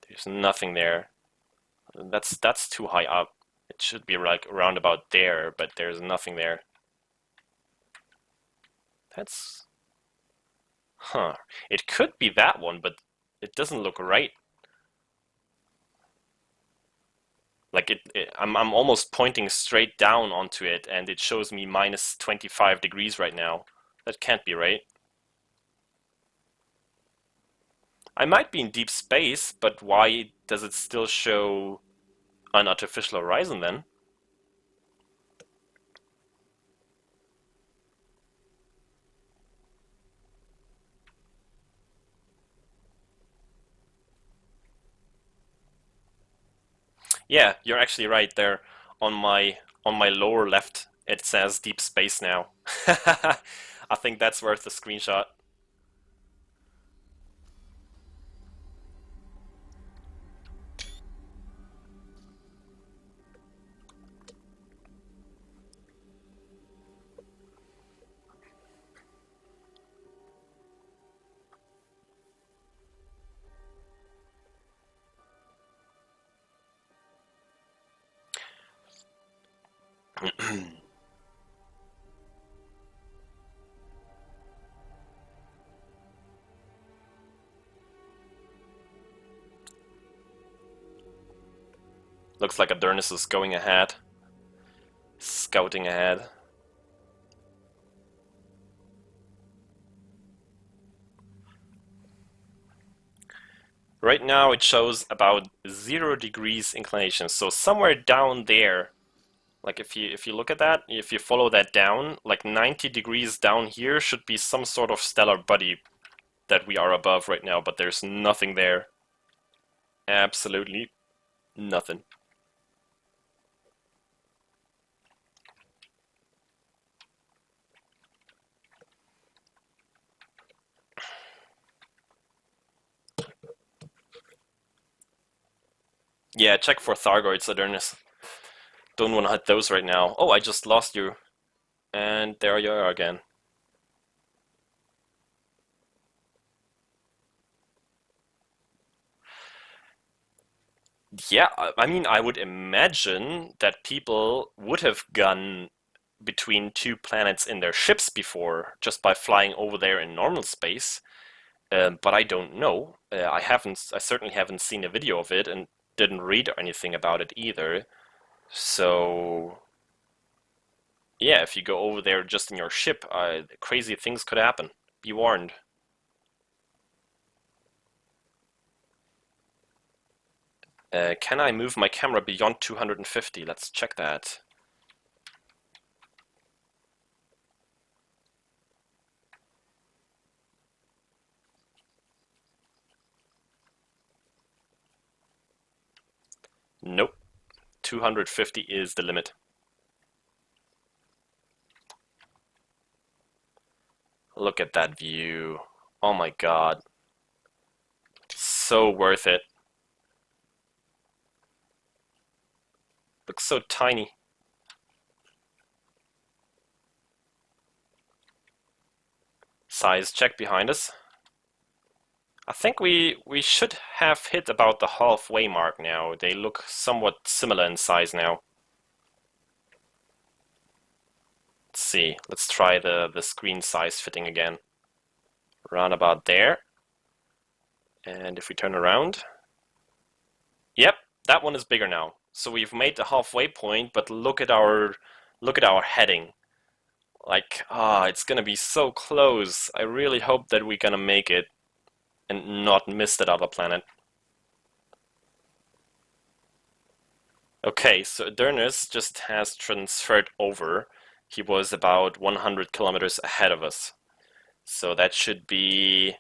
There's nothing there. That's too high up. It should be like around about there, but there's nothing there. That's... Huh. It could be that one, but it doesn't look right. Like I'm almost pointing straight down onto it, and it shows me minus 25 degrees right now. That can't be right. I might be in deep space, but why does it still show an artificial horizon then? Yeah, you're actually right there. On my lower left, it says deep space now. I think that's worth a screenshot. Looks like Adonis is going ahead, scouting ahead. Right now it shows about 0 degrees inclination, so somewhere down there, like if you look at that, if you follow that down, like 90 degrees down here should be some sort of stellar body that we are above right now, but there's nothing there. Absolutely nothing. Yeah, check for Thargoids, Adonis. Don't want to hit those right now. Oh, I just lost you. And there you are again. Yeah, I mean, I would imagine that people would have gone between two planets in their ships before, just by flying over there in normal space. But I don't know. I certainly haven't seen a video of it and didn't read anything about it either. So yeah, if you go over there just in your ship, crazy things could happen. Be warned. Can I move my camera beyond 250? Let's check that. Nope. 250 is the limit. Look at that view. Oh my god. So worth it. Looks so tiny. Size check behind us. I think we should have hit about the halfway mark now. They look somewhat similar in size now. Let's see. Let's try the screen size fitting again. Around about there. And if we turn around, yep, that one is bigger now. So we've made the halfway point, but look at our heading. Like, it's gonna be so close. I really hope that we're gonna make it and not miss that other planet. Okay, so Adernus just has transferred over. He was about 100 kilometers ahead of us. So that should be,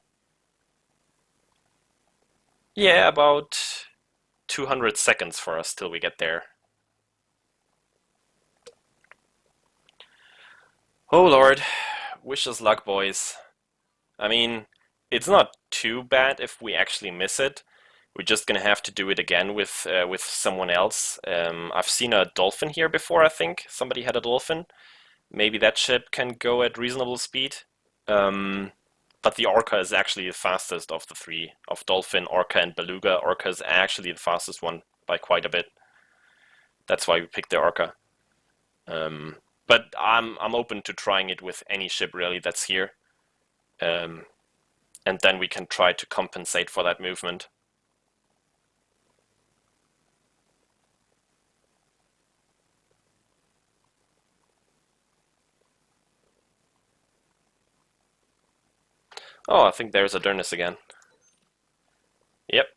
yeah, about 200 seconds for us till we get there. Oh lord, wish us luck, boys. I mean, it's not too bad if we actually miss it. We're just gonna have to do it again with someone else. I've seen a dolphin here before, I think. Somebody had a dolphin. Maybe that ship can go at reasonable speed. But the Orca is actually the fastest of the three. Of Dolphin, Orca, and Beluga, Orca is actually the fastest one by quite a bit. That's why we picked the Orca. But I'm open to trying it with any ship really that's here. And then we can try to compensate for that movement. Oh, I think there's Adernus again. Yep.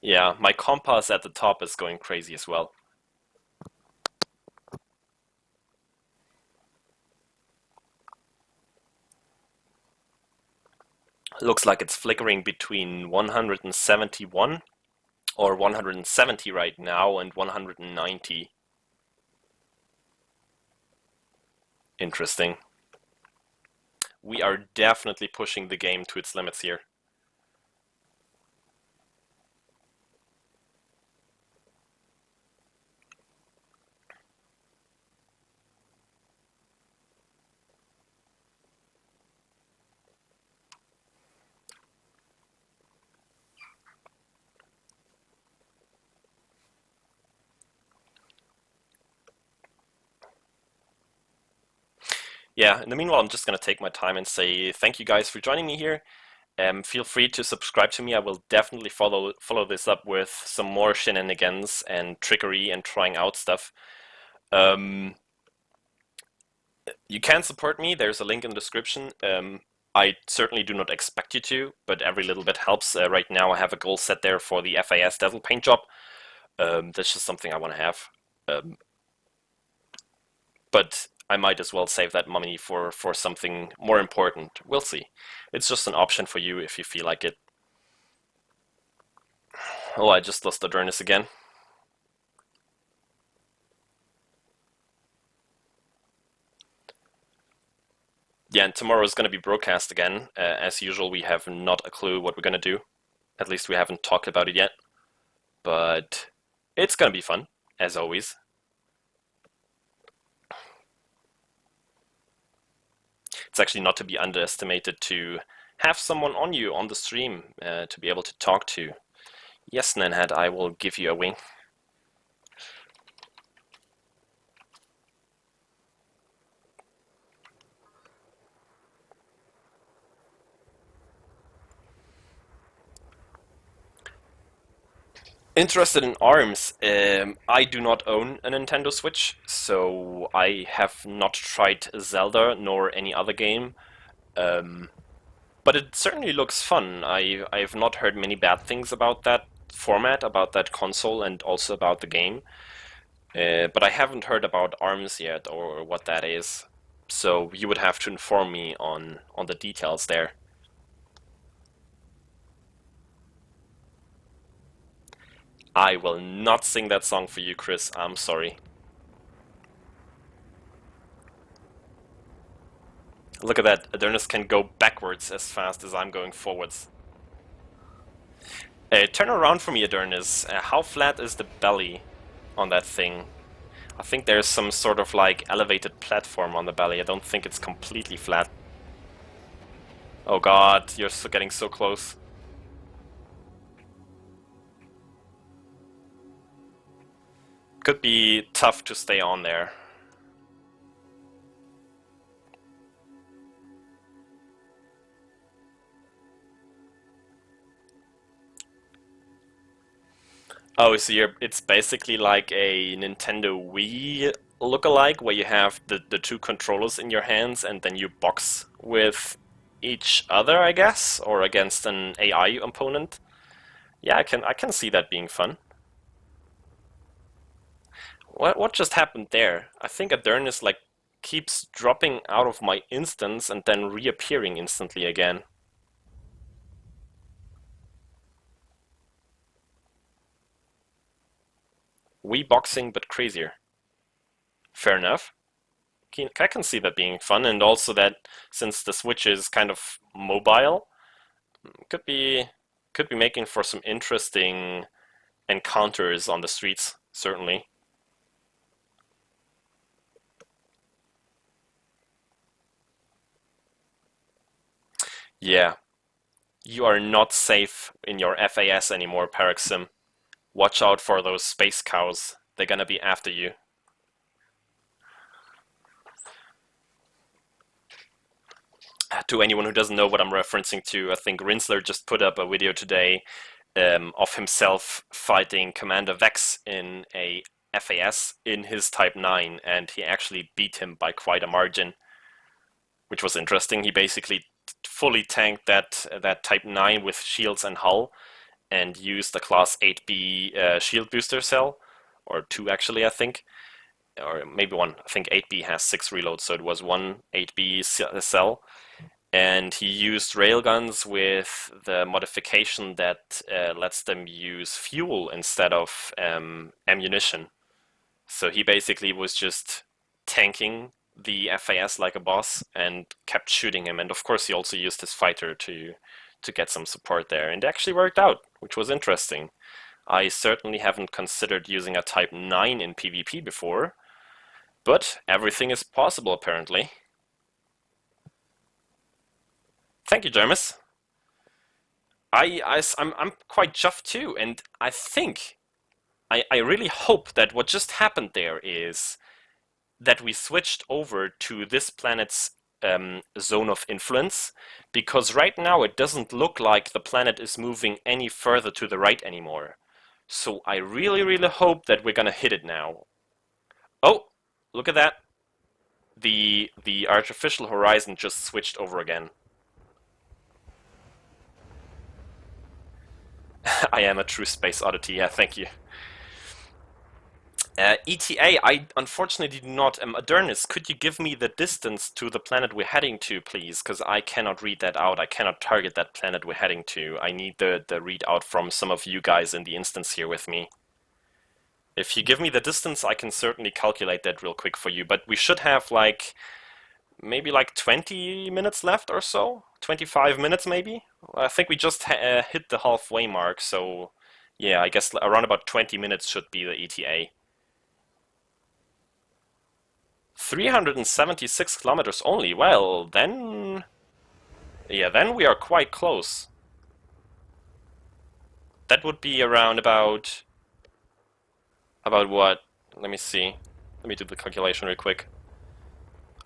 Yeah, my compass at the top is going crazy as well. Looks like it's flickering between 171 or 170 right now and 190. Interesting. We are definitely pushing the game to its limits here. Yeah, in the meanwhile, I'm just going to take my time and say thank you guys for joining me here. Feel free to subscribe to me. I will definitely follow this up with some more shenanigans and trickery and trying out stuff. You can support me. There's a link in the description. I certainly do not expect you to, but every little bit helps. Right now I have a goal set there for the FAS Devil paint job. That's just something I want to have. But I might as well save that money for something more important. We'll see. It's just an option for you if you feel like it. Oh, I just lost Adernus again. Yeah, and tomorrow is going to be broadcast again. As usual, we have not a clue what we're going to do. At least we haven't talked about it yet. But it's going to be fun, as always. It's actually not to be underestimated to have someone on you on the stream to be able to talk to. Yes, Nanhead, I will give you a wing. Interested in ARMS? I do not own a Nintendo Switch, so I have not tried Zelda nor any other game. But it certainly looks fun. I've not heard many bad things about that format, about that console, and also about the game. But I haven't heard about ARMS yet, or what that is. So you would have to inform me on the details there. I will not sing that song for you, Chris. I'm sorry. Look at that. Adonis can go backwards as fast as I'm going forwards. Turn around for me, Adonis. How flat is the belly on that thing? I think there's some sort of like elevated platform on the belly. I don't think it's completely flat. Oh god, you're getting so close. Could be tough to stay on there. Oh, so it's basically like a Nintendo Wii lookalike, where you have the two controllers in your hands and then you box with each other, I guess, or against an AI opponent. Yeah, I can see that being fun. What just happened there? I think Adonis like keeps dropping out of my instance and then reappearing instantly again. Wii boxing, but crazier. Fair enough. I can see that being fun, and also that since the Switch is kind of mobile, could be making for some interesting encounters on the streets, certainly. Yeah, you are not safe in your FAS anymore, Paroxysm. Watch out for those space cows. They're gonna be after you. To anyone who doesn't know what I'm referencing to, I think Rinsler just put up a video today of himself fighting Commander Vex in a FAS in his Type 9, and he actually beat him by quite a margin, which was interesting. He basically fully tanked that Type 9 with shields and hull, and used the Class 8B shield booster cell, or 2 actually, I think, or maybe 1. I think 8B has 6 reloads, so it was 1 8B cell. And he used railguns with the modification that lets them use fuel instead of ammunition. So he basically was just tanking the FAS like a boss and kept shooting him. And of course he also used his fighter to get some support there. And it actually worked out, which was interesting. I certainly haven't considered using a Type 9 in PvP before, but everything is possible apparently. Thank you, Jermis. I'm quite chuffed too, and I think, I really hope that what just happened there is that we switched over to this planet's zone of influence, because right now it doesn't look like the planet is moving any further to the right anymore. So I really, really hope that we're gonna hit it now. Oh, look at that. The artificial horizon just switched over again. I am a true space oddity, yeah, thank you. ETA, I unfortunately do not. Adonis, could you give me the distance to the planet we're heading to, please? Because I cannot read that out. I cannot target that planet we're heading to. I need the readout from some of you guys in the instance here with me. If you give me the distance, I can certainly calculate that real quick for you. But we should have like maybe like 20 minutes left or so. 25 minutes maybe. I think we just hit the halfway mark, so yeah, I guess around about 20 minutes should be the ETA. 376 kilometers only. Well, then Yeah, then we are quite close. That would be around about what? Let me see. Let me do the calculation real quick.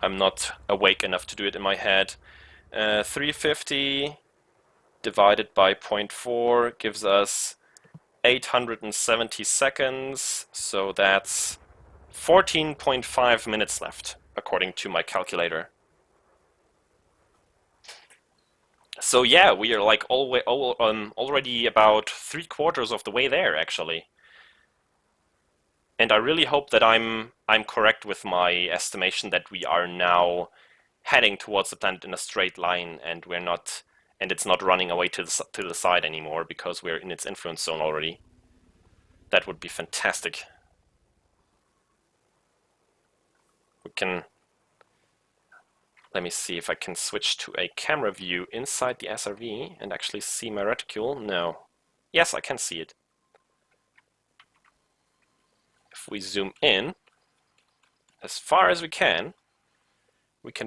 I'm not awake enough to do it in my head. 350 divided by 0.4 gives us 870 seconds, so that's 14.5 minutes left, according to my calculator. So yeah, we are like already about 3/4 of the way there, actually. And I really hope that I'm correct with my estimation that we are now heading towards the planet in a straight line, and it's not running away to the side anymore because we're in its influence zone already. That would be fantastic. We can. Let me see if I can switch to a camera view inside the SRV and actually see my reticule. No. Yes, I can see it. If we zoom in as far as we can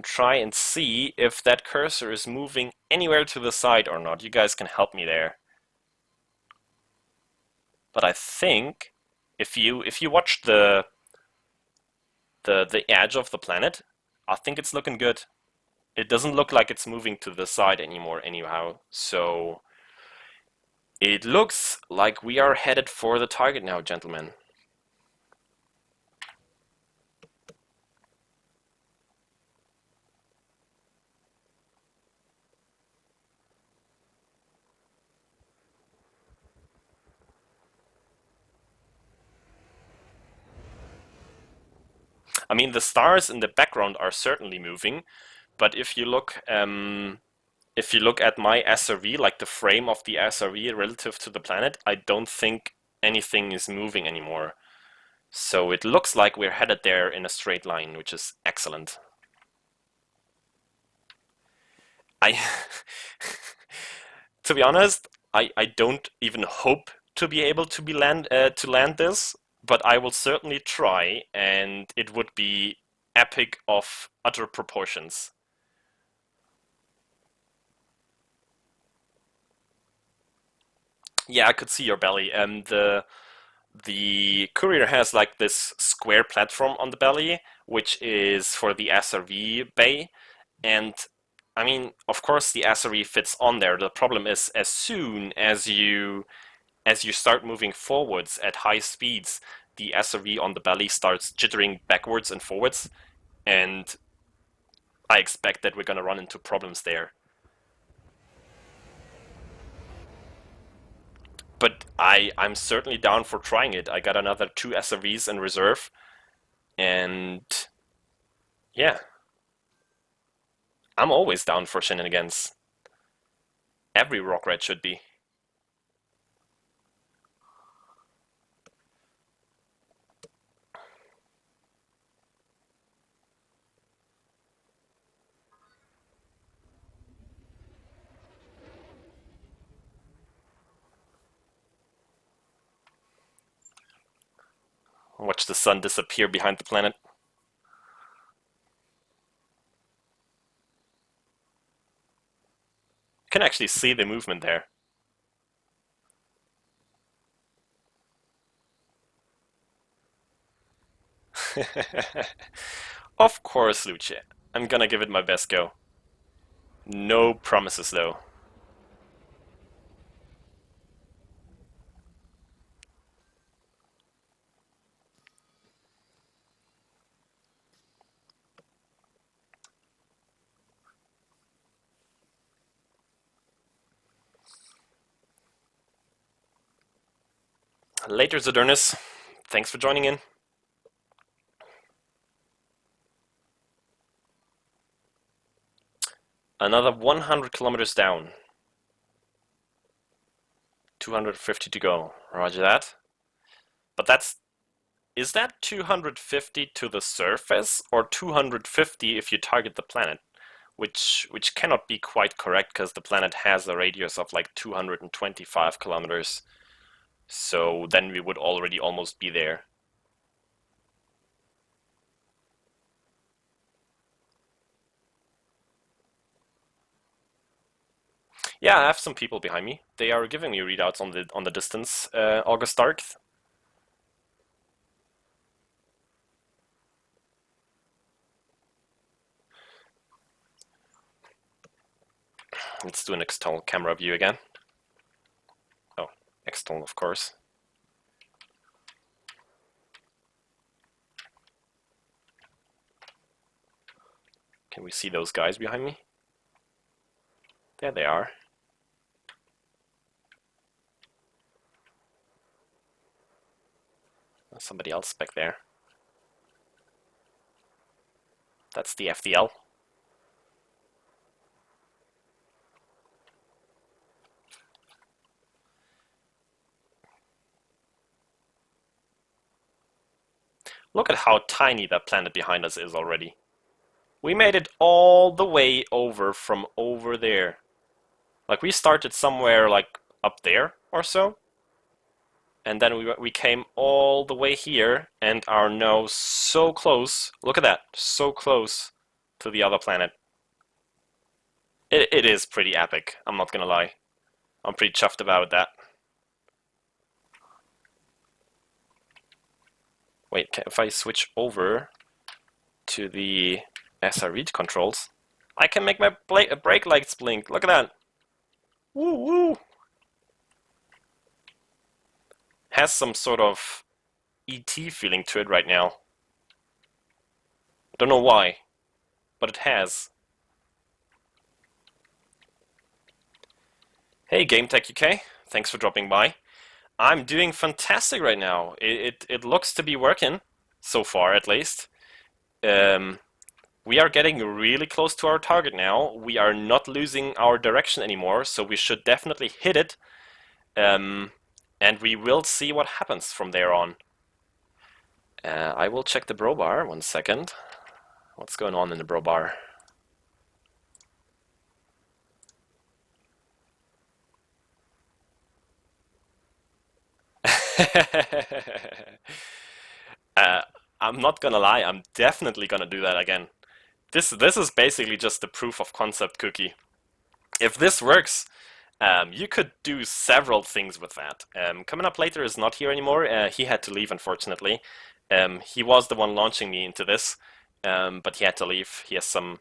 try and see if that cursor is moving anywhere to the side or not. You guys can help me there. But I think if you watch the edge of the planet, I think it's looking good. It doesn't look like it's moving to the side anymore anyhow. So it looks like we are headed for the target now, gentlemen. I mean, the stars in the background are certainly moving, but if you look at my SRV, like the frame of the SRV relative to the planet, I don't think anything is moving anymore. So it looks like we're headed there in a straight line, which is excellent. To be honest, I don't even hope to be able to land this, but I will certainly try, and it would be epic of utter proportions. Yeah, I could see your belly. The courier has like this square platform on the belly, which is for the SRV bay, and I mean, of course, the SRV fits on there. The problem is, as soon as you start moving forwards at high speeds, the SRV on the belly starts jittering backwards and forwards, and I expect that we're gonna run into problems there. But I'm certainly down for trying it. I got another 2 SRVs in reserve, and yeah, I'm always down for shenanigans. Every rock rat should be. Watch the sun disappear behind the planet. You can actually see the movement there. Of course, Luce. I'm gonna give it my best go. No promises, though. Later, Zadurnus. Thanks for joining in. Another 100 kilometers down. 250 to go. Roger that. But is that 250 to the surface or 250 if you target the planet? Which cannot be quite correct because the planet has a radius of like 225 kilometers. So then we would already almost be there. Yeah, I have some people behind me. They are giving me readouts on the distance. August Dark. Let's do an external camera view again. Oh, external, of course. Can we see those guys behind me? There they are. Somebody else back there. That's the FDL. Look at how tiny that planet behind us is already. We made it all the way over from over there. Like, we started somewhere like up there or so. And then we came all the way here and are now so close. Look at that, so close to the other planet. It is pretty epic, I'm not gonna lie. I'm pretty chuffed about that. Wait, if I switch over to the SRV controls, I can make my brake lights blink. Look at that. Woo woo. Has some sort of ET feeling to it right now. Don't know why, but it has. Hey GameTech UK, thanks for dropping by. I'm doing fantastic right now. It looks to be working, so far at least. We are getting really close to our target now. We are not losing our direction anymore, so we should definitely hit it. And we will see what happens from there on. I will check the bro bar, 1 second. What's going on in the bro bar? I'm not gonna lie, I'm definitely gonna do that again. This is basically just the proof of concept cookie. If this works, you could do several things with that. Coming up later is not here anymore. He had to leave, unfortunately. He was the one launching me into this, but he had to leave. He has some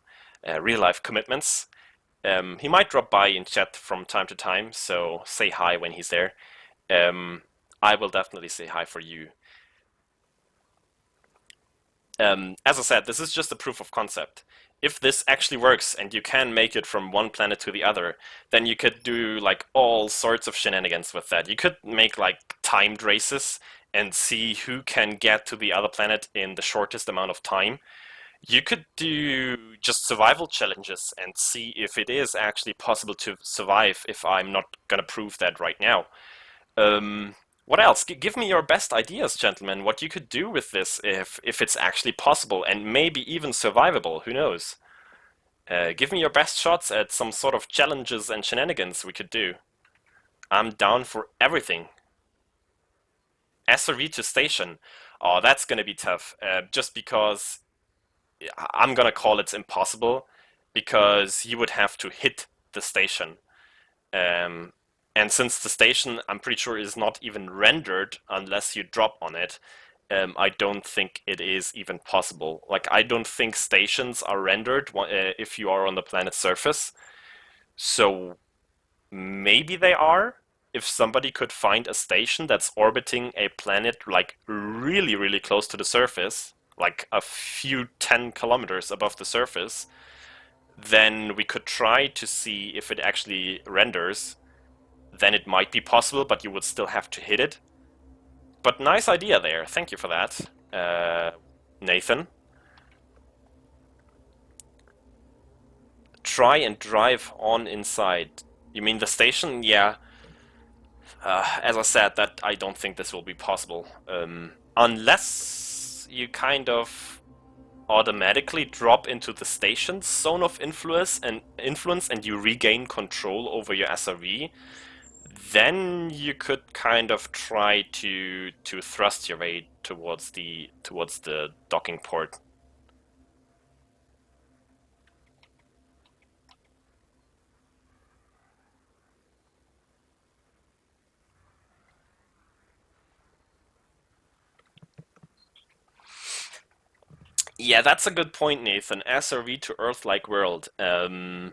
real-life commitments. He might drop by in chat from time to time, so say hi when he's there. I will definitely say hi for you. As I said, this is just a proof of concept. If this actually works and you can make it from one planet to the other, then you could do like all sorts of shenanigans with that. You could make like timed races and see who can get to the other planet in the shortest amount of time. You could do just survival challenges and see if it is actually possible to survive, if I'm not gonna prove that right now. What else? Give me your best ideas, gentlemen, what you could do with this if it's actually possible and maybe even survivable, who knows? Give me your best shots at some sort of challenges and shenanigans we could do. I'm down for everything. SRV to station. Oh, that's gonna be tough, just because I'm gonna call it impossible, because you would have to hit the station. And since the station, I'm pretty sure, is not even rendered unless you drop on it, I don't think it is even possible. Like, I don't think stations are rendered if you are on the planet's surface. So maybe they are. If somebody could find a station that's orbiting a planet like really, really close to the surface, like a few 10 kilometers above the surface, then we could try to see if it actually renders. Then it might be possible, but you would still have to hit it. But nice idea there. Thank you for that, Nathan. Try and drive on inside. You mean the station? Yeah. As I said, that I don't think this will be possible. Unless you kind of automatically drop into the station's zone of influence and you regain control over your SRV. Then you could kind of try to thrust your way towards the docking port. Yeah, that's a good point, Nathan. SRV to Earth-like world. Yeah,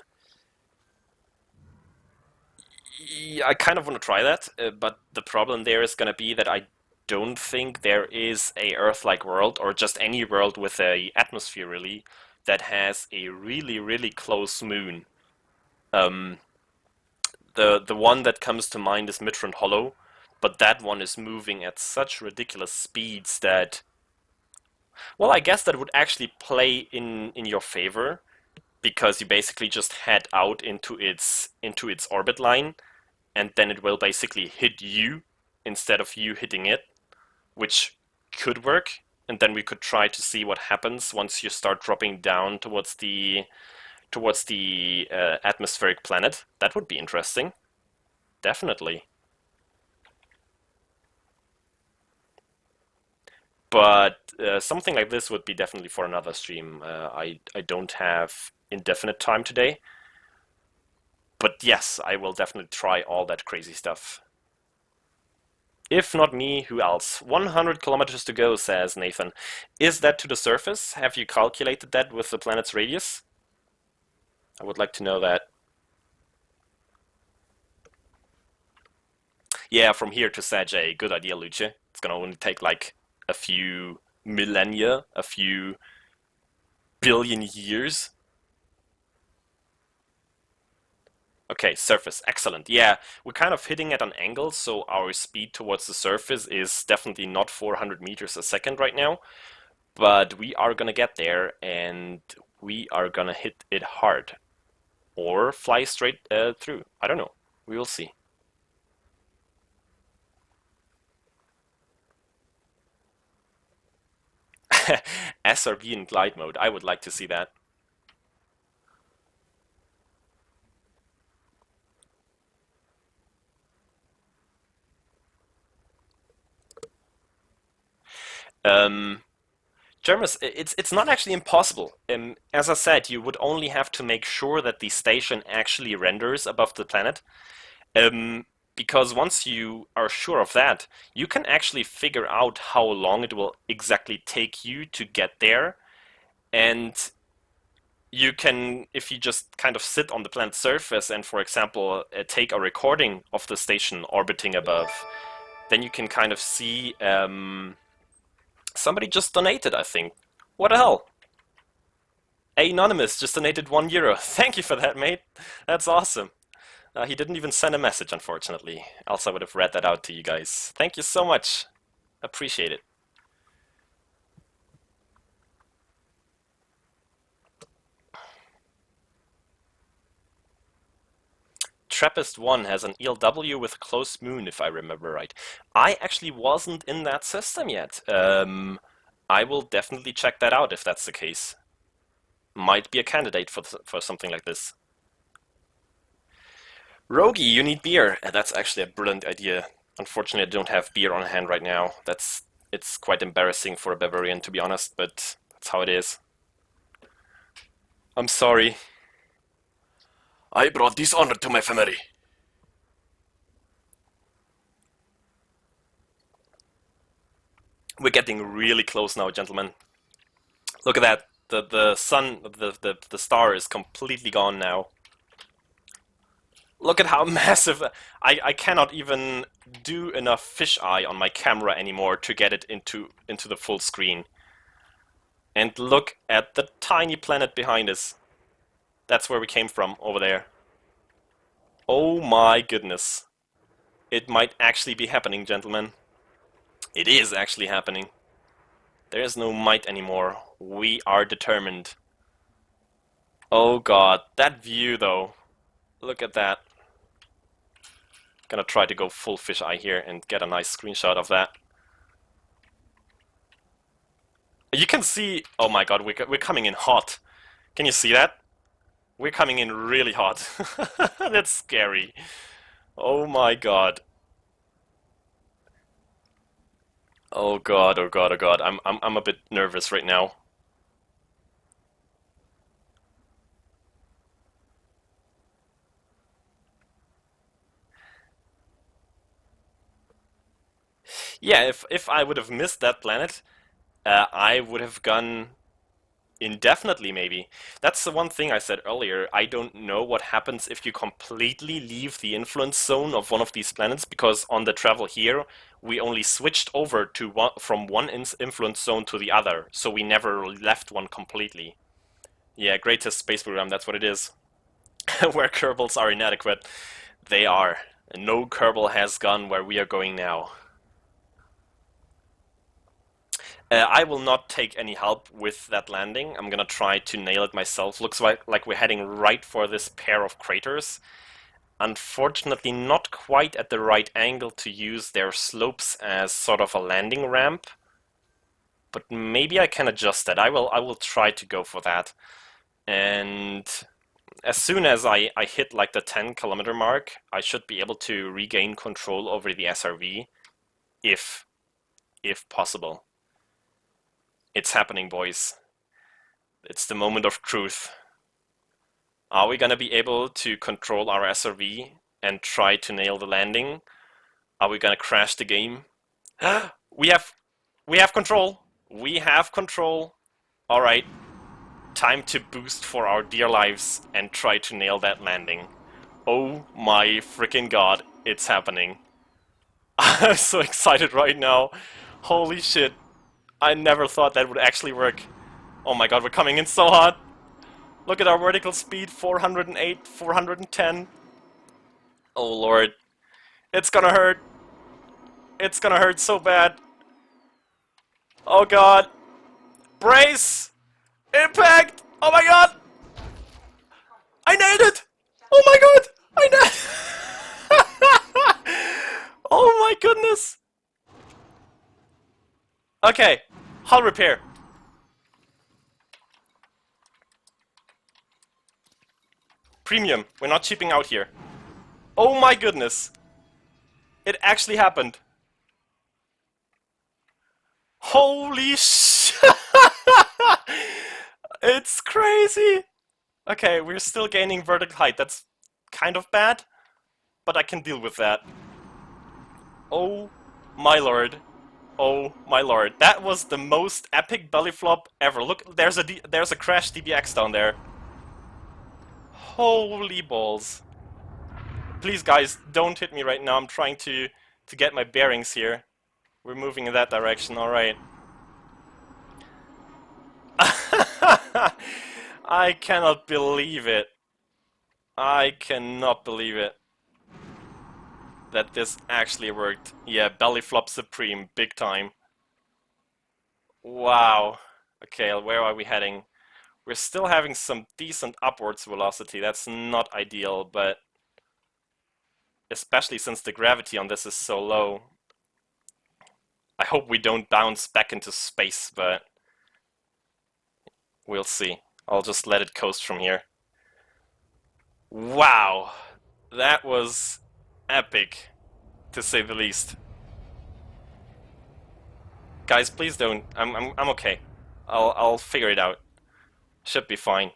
I kind of want to try that, but the problem there is going to be that I don't think there is a Earth-like world, or just any world with a atmosphere really, that has a really, really close moon. Um, the one that comes to mind is Midland Hollow, but that one is moving at such ridiculous speeds that, well, I guess that would actually play in your favor because you basically just head out into its orbit line, and then it will basically hit you instead of you hitting it, which could work. And then we could try to see what happens once you start dropping down towards the atmospheric planet. That would be interesting, definitely. But something like this would be definitely for another stream. I don't have indefinite time today, but yes, I will definitely try all that crazy stuff. If not me, who else? 100 kilometers to go, says Nathan. Is that to the surface? Have you calculated that with the planet's radius? I would like to know that. Yeah, from here to Sajay. Good idea, Luce. It's gonna only take like a few millennia, a few billion years. Okay, surface. Excellent. Yeah, we're kind of hitting at an angle, so our speed towards the surface is definitely not 400 meters a second right now. But we are gonna get there, and we are gonna hit it hard. Or fly straight through. I don't know. We will see. SRV in glide mode. I would like to see that. Jermis, it's not actually impossible. As I said, you would only have to make sure that the station actually renders above the planet. Because once you are sure of that, you can actually figure out how long it will exactly take you to get there. And you can, if you just kind of sit on the planet's surface and, for example, take a recording of the station orbiting above, then you can kind of see. Somebody just donated, I think. What the hell? Anonymous just donated €1. Thank you for that, mate. That's awesome. He didn't even send a message, unfortunately. Else I would have read that out to you guys. Thank you so much. Appreciate it. Trappist 1 has an ELW with a closed moon, if I remember right. I actually wasn't in that system yet. I will definitely check that out if that's the case. Might be a candidate for something like this. Rogi, you need beer. That's actually a brilliant idea. Unfortunately, I don't have beer on hand right now. It's quite embarrassing for a Bavarian, to be honest, but that's how it is. I'm sorry. I brought dishonor to my family. We're getting really close now, gentlemen. Look at that. The sun, the star is completely gone now. Look at how massive. I cannot even do enough fisheye on my camera anymore to get it into the full screen. And look at the tiny planet behind us. That's where we came from, over there. Oh my goodness. It might actually be happening, gentlemen. It is actually happening. There is no might anymore. We are determined. Oh god, that view though. Look at that. Gonna try to go full fisheye here and get a nice screenshot of that. You can see, oh my god, we're coming in hot. Can you see that? We're coming in really hot. That's scary. Oh my god. Oh god, oh god, oh god. I'm a bit nervous right now. Yeah, if I would have missed that planet, I would have gone indefinitely, maybe. That's the one thing I said earlier. I don't know what happens if you completely leave the influence zone of one of these planets, because on the travel here, we only switched over to from one influence zone to the other, so we never left one completely. Yeah, greatest space program, that's what it is. Where Kerbals are inadequate, they are. No Kerbal has gone where we are going now. I will not take any help with that landing. I'm gonna try to nail it myself. Looks like we're heading right for this pair of craters. Unfortunately, not quite at the right angle to use their slopes as sort of a landing ramp. But maybe I can adjust that. I will try to go for that. And as soon as I hit like the 10-kilometer mark, I should be able to regain control over the SRV, if possible. It's happening, boys. It's the moment of truth. Are we gonna be able to control our SRV and try to nail the landing? Are we gonna crash the game? We have control. We have control. All right. Time to boost for our dear lives and try to nail that landing. Oh my freaking god, it's happening. I'm so excited right now. Holy shit. I never thought that would actually work. Oh my god, we're coming in so hot. Look at our vertical speed, 408, 410. Oh lord. It's gonna hurt. It's gonna hurt so bad. Oh god. Brace! Impact! Oh my god! I nailed it! Oh my god! I nailed Oh my goodness! Okay, hull repair. Premium, we're not cheaping out here. Oh my goodness! It actually happened. Holy shit! It's crazy! Okay, we're still gaining vertical height. That's kind of bad, but I can deal with that. Oh my lord. Oh my lord. That was the most epic belly flop ever. Look, there's a crash DBX down there. Holy balls. Please guys, don't hit me right now. I'm trying to get my bearings here. We're moving in that direction, alright. I cannot believe it. I cannot believe it. That this actually worked. Yeah, belly flop supreme, big time. Wow. Okay, where are we heading? We're still having some decent upwards velocity. That's not ideal, but especially since the gravity on this is so low. I hope we don't bounce back into space, but we'll see. I'll just let it coast from here. Wow, that was epic, to say the least. Guys, please don't. I'm okay. I'll figure it out. Should be fine.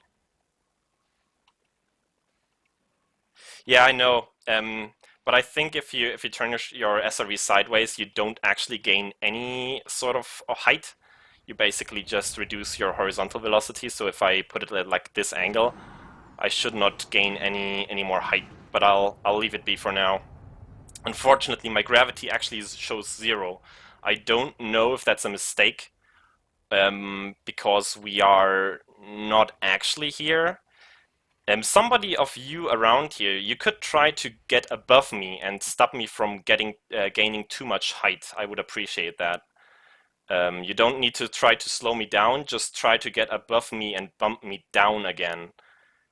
Yeah, I know. But I think if you turn your SRV sideways, you don't actually gain any sort of height. You basically just reduce your horizontal velocity. So if I put it at like this angle, I should not gain any more height. But I'll leave it be for now. Unfortunately, my gravity actually shows 0. I don't know if that's a mistake, because we are not actually here. Somebody of you around here, you could try to get above me and stop me from gaining too much height. I would appreciate that. You don't need to try to slow me down, just try to get above me and bump me down again.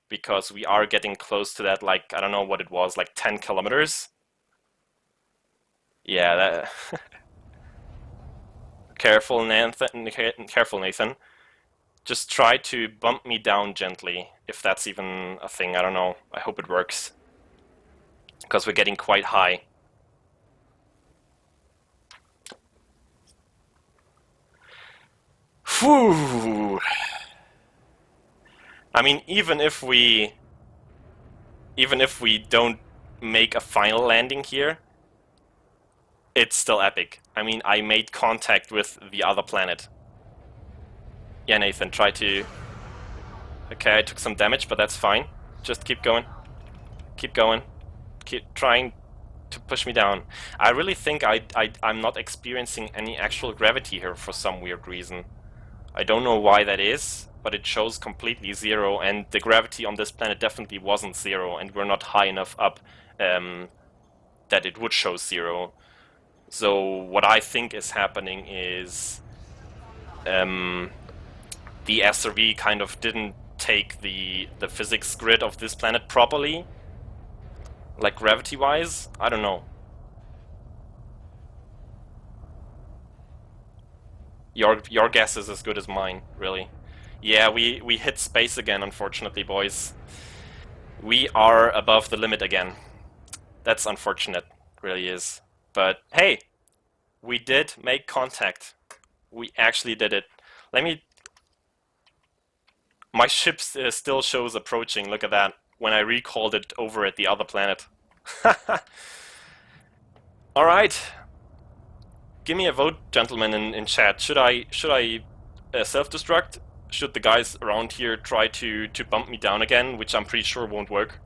Because we are getting close to that, like, I don't know what it was, like 10 kilometers? Yeah, that... Careful, Nathan. Just try to bump me down gently, if that's even a thing, I don't know. I hope it works. Because we're getting quite high. Whew! I mean, even if we don't make a final landing here, it's still epic. I mean, I made contact with the other planet. Yeah, Nathan, try to... Okay, I took some damage, but that's fine. Just keep going. Keep going. Keep trying to push me down. I really think I'm not experiencing any actual gravity here for some weird reason. I don't know why that is, but it shows completely zero, and the gravity on this planet definitely wasn't zero, and we're not high enough up that it would show zero. So what I think is happening is the SRV kind of didn't take the physics grid of this planet properly, like gravity-wise. I don't know. Your guess is as good as mine, really. Yeah, we hit space again, unfortunately, boys. We are above the limit again. That's unfortunate, really is. But hey, we did make contact. We actually did it. Let me... My ship still shows approaching, look at that, when I recalled it over at the other planet. Alright. Give me a vote, gentlemen, in chat. Should I self-destruct? Should the guys around here try to bump me down again, which I'm pretty sure won't work?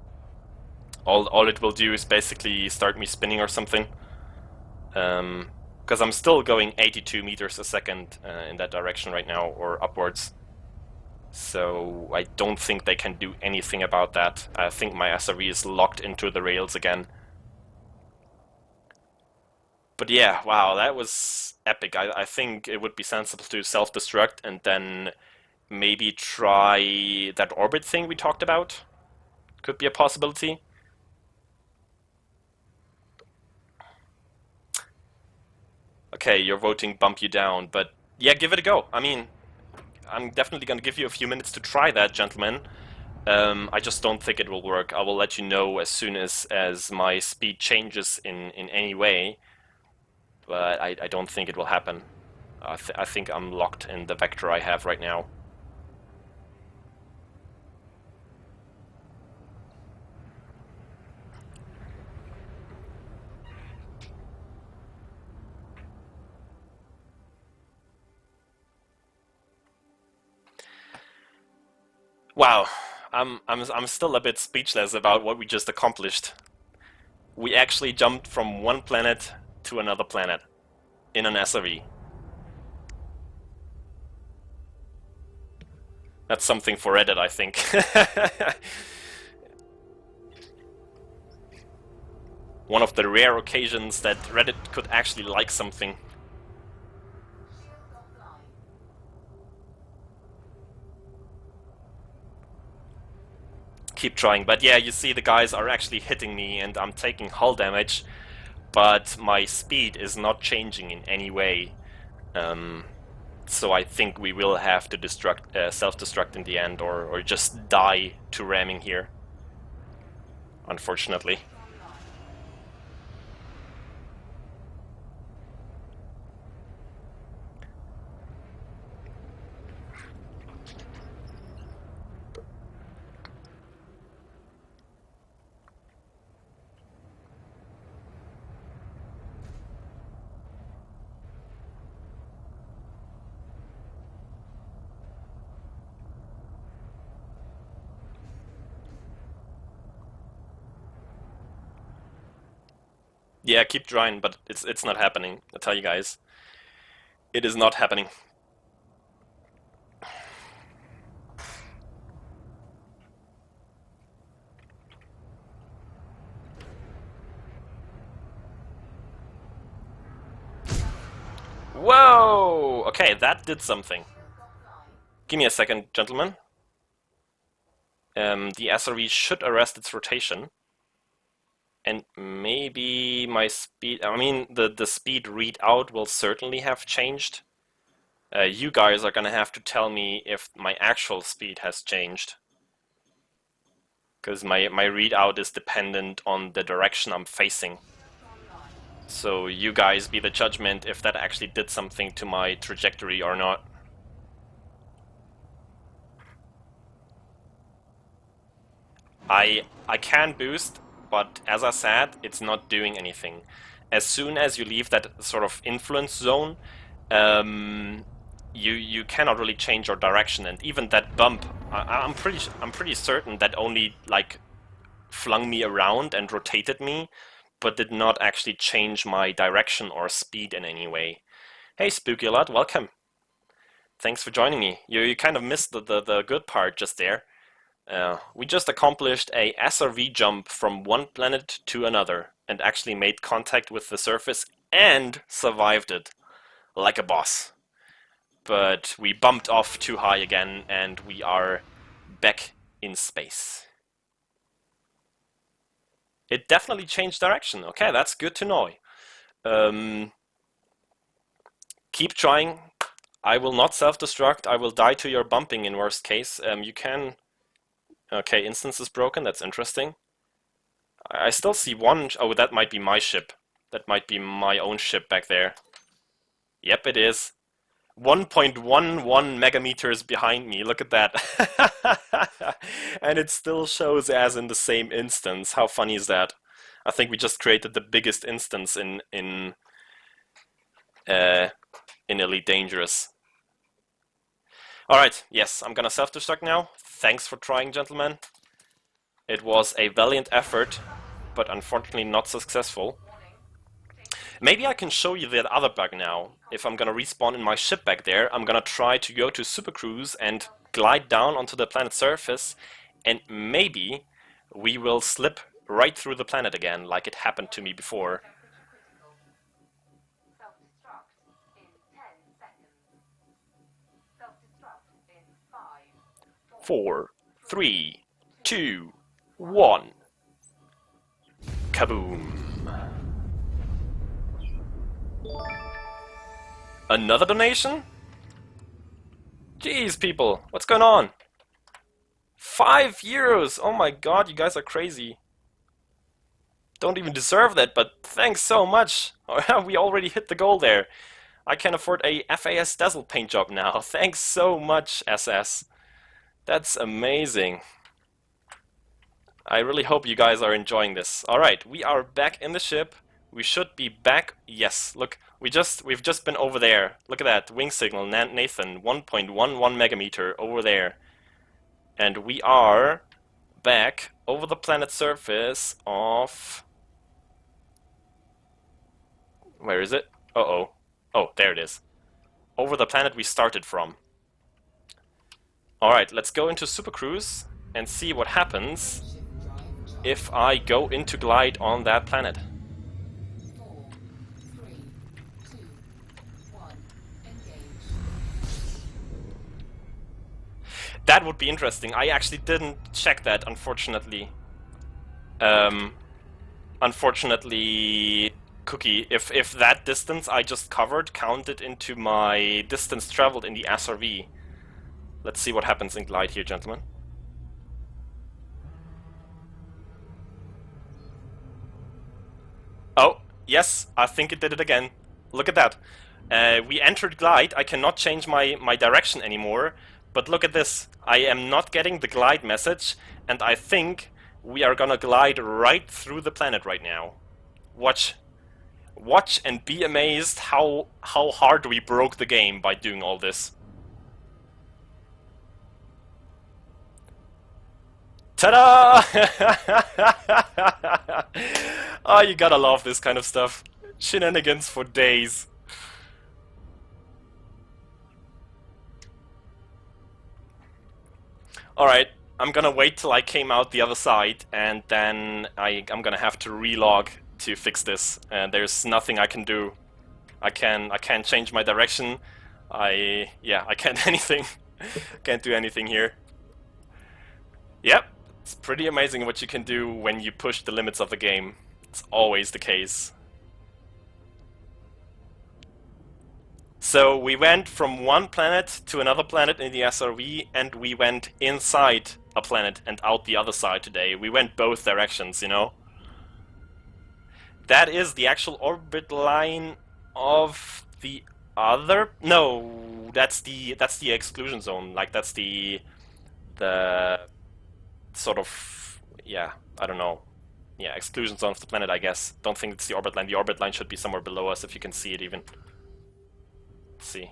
All it will do is basically start me spinning or something. Because I'm still going 82 meters a second in that direction right now, or upwards. So I don't think they can do anything about that. I think my SRV is locked into the rails again. But yeah, wow, that was epic. I think it would be sensible to self-destruct and then maybe try that orbit thing we talked about. Could be a possibility. Okay, you're voting bump you down, but yeah, give it a go. I mean, I'm definitely gonna give you a few minutes to try that, gentlemen. I just don't think it will work. I will let you know as soon as my speed changes in any way. But I don't think it will happen. I think I'm locked in the vector I have right now. Wow, I'm still a bit speechless about what we just accomplished. We actually jumped from one planet to another planet in an SRV. That's something for Reddit, I think. One of the rare occasions that Reddit could actually like something. Keep trying, but yeah, you see the guys are actually hitting me and I'm taking hull damage, but my speed is not changing in any way. So I think we will have to self-destruct in the end, or just die to ramming here, unfortunately. Yeah, keep trying, but it's not happening. I tell you guys, it is not happening. Whoa! Okay, that did something. Give me a second, gentlemen. The SRV should arrest its rotation. And maybe my speed... I mean, the speed readout will certainly have changed. You guys are gonna have to tell me if my actual speed has changed. Because my readout is dependent on the direction I'm facing. So you guys be the judgment if that actually did something to my trajectory or not. I can boost, but as I said, it's not doing anything. As soon as you leave that sort of influence zone, you cannot really change your direction, and even that bump, I'm pretty certain that only like flung me around and rotated me, but did not actually change my direction or speed in any way. Hey Spooky Lot, welcome. Thanks for joining me. You kind of missed the good part just there. We just accomplished a SRV jump from one planet to another and actually made contact with the surface and survived it like a boss. But we bumped off too high again and we are back in space. It definitely changed direction. Okay, that's good to know. Keep trying. I will not self-destruct. I will die to your bumping in worst case. You can... Okay, instance is broken. That's interesting. I still see one... Oh, that might be my ship. That might be my own ship back there. Yep, it is. 1.11 megameters behind me. Look at that. And it still shows as in the same instance. How funny is that? I think we just created the biggest instance in Elite Dangerous. Alright, yes, I'm gonna self-destruct now. Thanks for trying, gentlemen. It was a valiant effort, but unfortunately not successful. Maybe I can show you the other bug now. If I'm gonna respawn in my ship back there, I'm gonna try to go to Supercruise and glide down onto the planet's surface, and maybe we will slip right through the planet again, like it happened to me before. 4, 3, 2, 1. Kaboom. Another donation? Jeez, people, what's going on? 5 euros! Oh my god, you guys are crazy. Don't even deserve that, but thanks so much. We already hit the goal there. I can afford a FAS Dazzle paint job now. Thanks so much, SS. That's amazing. I really hope you guys are enjoying this. Alright, we are back in the ship. We should be back. Yes, look, we've just been over there. Look at that, wing signal, Nathan, 1.11 megameter over there. And we are back over the planet's surface of... Where is it? Uh-oh. Oh, there it is. Over the planet we started from. Alright, let's go into Supercruise and see what happens if I go into glide on that planet. 4, 3, 2, 1, engage. That would be interesting. I actually didn't check that, unfortunately. Unfortunately, Cookie, if that distance I just covered counted into my distance traveled in the SRV. Let's see what happens in glide here, gentlemen. Oh, yes, I think it did it again. Look at that. We entered glide. I cannot change my direction anymore. But look at this. I am not getting the glide message, and I think we are gonna glide right through the planet right now. Watch and be amazed how hard we broke the game by doing all this. Ta-da! Oh, you gotta love this kind of stuff. Shenanigans for days. Alright, I'm gonna wait till I came out the other side, and then I'm gonna have to relog to fix this. And there's nothing I can do. I can't change my direction. I can't anything. Can't do anything here. Yep. It's pretty amazing what you can do when you push the limits of the game. It's always the case. So we went from one planet to another planet in the SRV, and we went inside a planet and out the other side today. We went both directions, you know? That is the actual orbit line of the other... No, that's the exclusion zone. Like, that's the sort of, yeah, I don't know. Yeah, exclusion zone of the planet, I guess. Don't think it's the orbit line. The orbit line should be somewhere below us, if you can see it even. Let's see.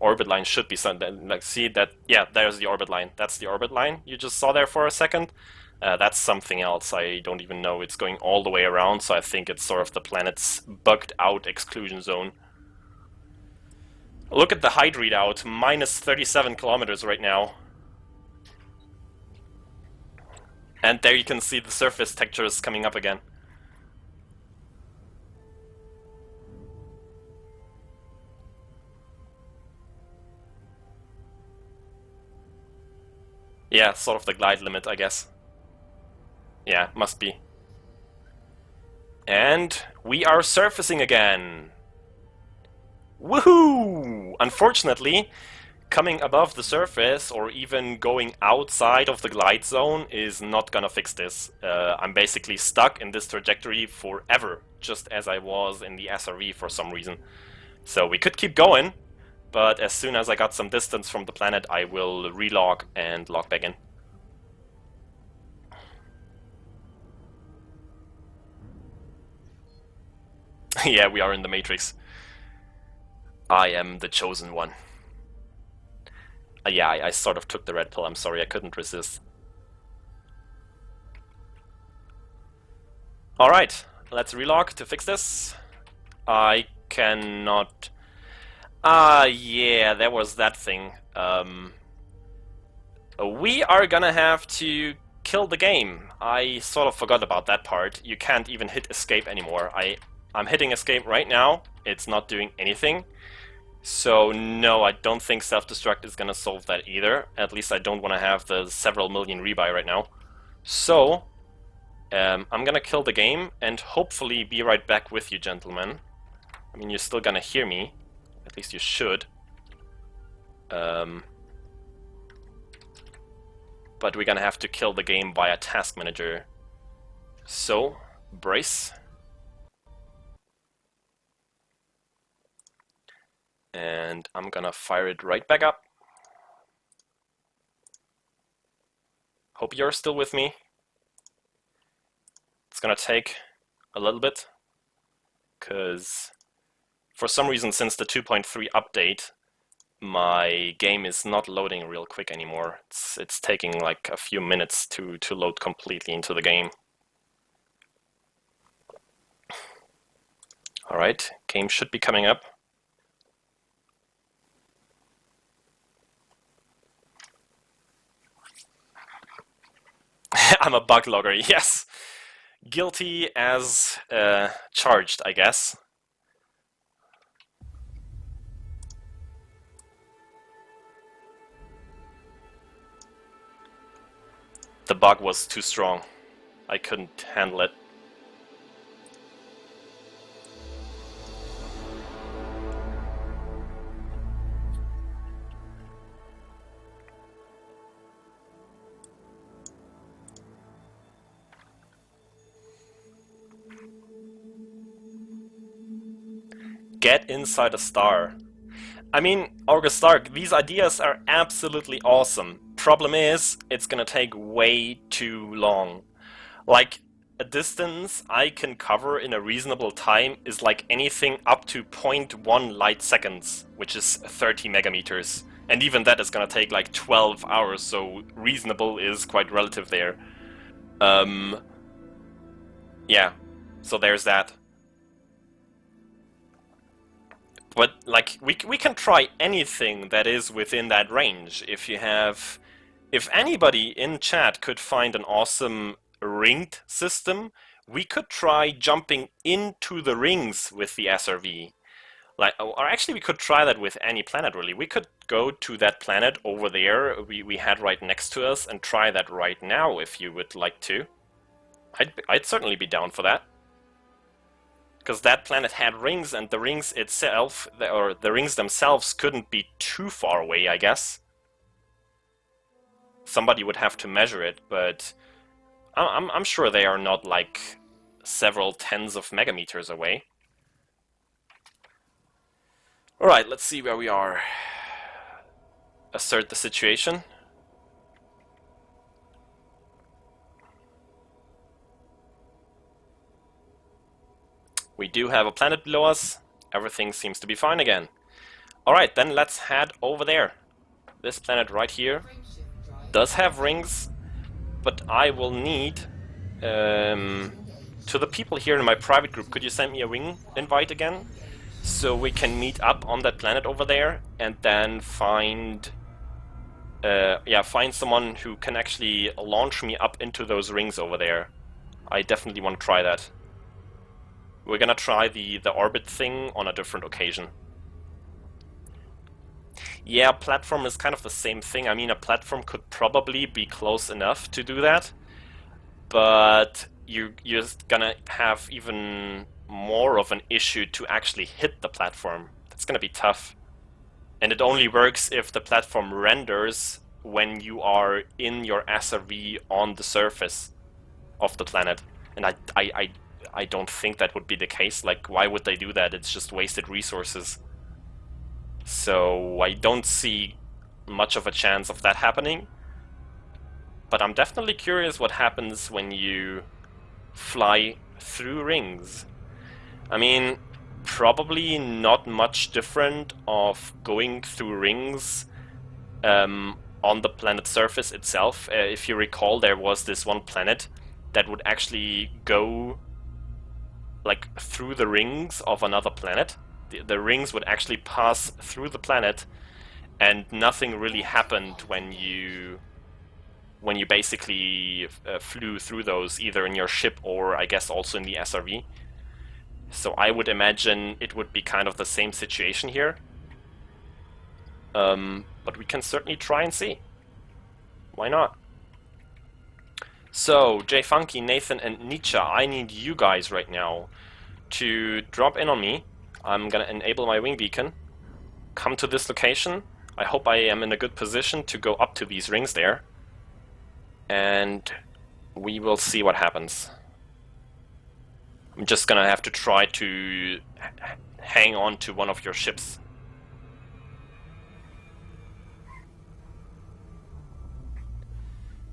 Orbit line should be something. Like, see that? Yeah, there's the orbit line. That's the orbit line you just saw there for a second. That's something else. I don't even know. It's going all the way around, so I think it's sort of the planet's bugged out exclusion zone. Look at the height readout, minus 37 kilometers right now. And there you can see the surface textures coming up again. Yeah, sort of the glide limit, I guess. Yeah, must be. And we are surfacing again. Woohoo! Unfortunately, coming above the surface or even going outside of the glide zone is not gonna fix this. I'm basically stuck in this trajectory forever, just as I was in the SRV for some reason. So we could keep going, but as soon as I got some distance from the planet, I will relog and log back in. Yeah, we are in the Matrix. I am the chosen one. Yeah, I sort of took the red pill. I'm sorry, I couldn't resist. Alright, let's relog to fix this. I cannot... yeah, there was that thing. We are gonna have to kill the game. I sort of forgot about that part. You can't even hit escape anymore. I'm hitting escape right now. It's not doing anything. So no, I don't think self-destruct is gonna solve that either. At least I don't want to have the several million rebuy right now. So I'm gonna kill the game and hopefully be right back with you, gentlemen. I mean, you're still gonna hear me. At least you should. But we're gonna have to kill the game via task manager. So brace. And I'm gonna fire it right back up. Hope you're still with me. It's gonna take a little bit, because for some reason since the 2.3 update, my game is not loading real quick anymore. It's taking like a few minutes to load completely into the game. Alright, game should be coming up. I'm a bug logger, yes. Guilty as charged, I guess. The bug was too strong. I couldn't handle it. Get inside a star. I mean, August Stark, these ideas are absolutely awesome. Problem is, it's gonna take way too long. Like, a distance I can cover in a reasonable time is like anything up to 0.1 light seconds, which is 30 megameters. And even that is gonna take like 12 hours, so reasonable is quite relative there. Yeah, so there's that. But like we can try anything that is within that range. If anybody in chat could find an awesome ringed system, we could try jumping into the rings with the SRV. Like, or actually we could try that with any planet really. We could go to that planet over there we had right next to us and try that right now if you would like to. I'd certainly be down for that. Because that planet had rings, and the rings itself, or the rings themselves, couldn't be too far away, I guess. Somebody would have to measure it, but I'm sure they are not like several tens of megameters away. Alright, let's see where we are. Assert the situation. We do have a planet below us. Everything seems to be fine again. Alright, then let's head over there. This planet right here Frameshift drive does have rings, but I will need... to the people here in my private group, could you send me a ring invite again? So we can meet up on that planet over there and then find... find someone who can actually launch me up into those rings over there. I definitely want to try that. We're gonna try the orbit thing on a different occasion. Yeah, platform is kind of the same thing. I mean, a platform could probably be close enough to do that, but you're gonna have even more of an issue to actually hit the platform. That's gonna be tough. And it only works if the platform renders when you are in your SRV on the surface of the planet. And I don't think that would be the case. Like, why would they do that? It's just wasted resources. So I don't see much of a chance of that happening. But I'm definitely curious what happens when you fly through rings. I mean, probably not much different of going through rings on the planet surface itself. If you recall, there was this one planet that would actually go like through the rings of another planet. The rings would actually pass through the planet, and nothing really happened when you basically flew through those, either in your ship or I guess also in the SRV. So I would imagine it would be kind of the same situation here. But we can certainly try and see. Why not? So, Jay Funky, Nathan, and Nietzsche, I need you guys right now to drop in on me. I'm gonna enable my wing beacon. Come to this location. I hope I am in a good position to go up to these rings there. And we will see what happens. I'm just gonna have to try to hang on to one of your ships.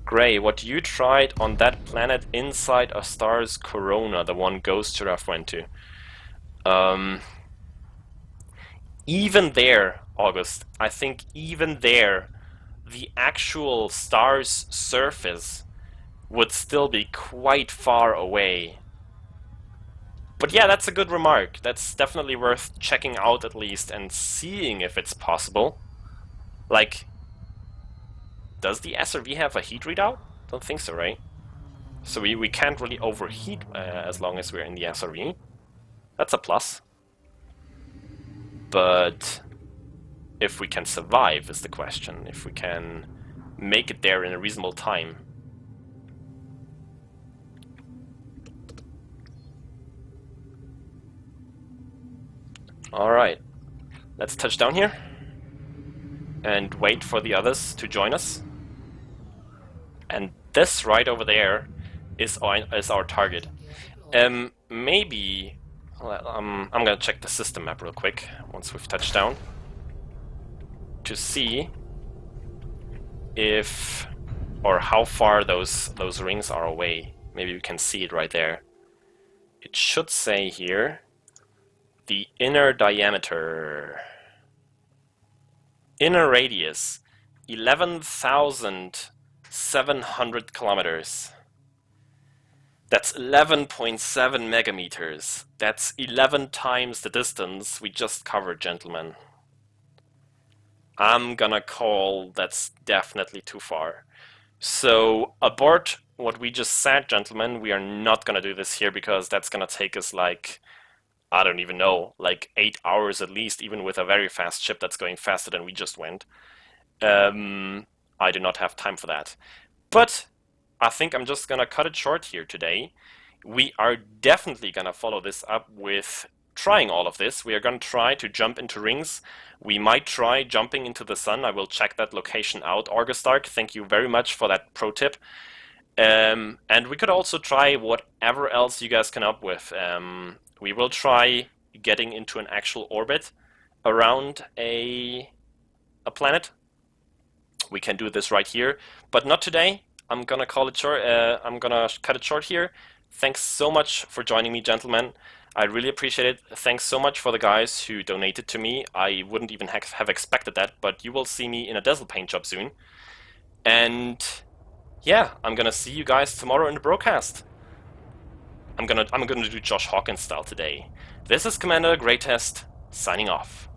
Gray, what you tried on that planet inside a star's corona, the one Ghost Giraffe went to. Even there, August, I think even there, the actual star's surface would still be quite far away. But yeah, that's a good remark. That's definitely worth checking out at least and seeing if it's possible. Like, does the SRV have a heat readout? Don't think so, right? So we can't really overheat as long as we're in the SRV. That's a plus. But if we can survive is the question. If we can make it there in a reasonable time. Alright, let's touch down here and wait for the others to join us. And this right over there is our target. Maybe... I'm gonna check the system map real quick once we've touched down to see if or how far those rings are away. Maybe we can see it right there. It should say here the inner diameter, inner radius, 11,700 kilometers. That's 11.7 megameters. That's 11 times the distance we just covered, gentlemen. I'm gonna call that's definitely too far. So abort what we just said, gentlemen. We are not gonna do this here because that's gonna take us like, I don't even know, like 8 hours at least, even with a very fast ship that's going faster than we just went. I do not have time for that. But I think I'm just gonna cut it short here today. We are definitely gonna follow this up with trying all of this. We are gonna try to jump into rings. We might try jumping into the sun. I will check that location out. Augustark, thank you very much for that pro tip. And we could also try whatever else you guys come up with. We will try getting into an actual orbit around a planet. We can do this right here, but not today. I'm gonna call it short. I'm gonna cut it short here. Thanks so much for joining me, gentlemen. I really appreciate it. Thanks so much for the guys who donated to me. I wouldn't even have expected that, but you will see me in a Dazzle paint job soon. And yeah, I'm gonna see you guys tomorrow in the broadcast. I'm gonna do Josh Hawkins style today. This is Commander Greatest signing off.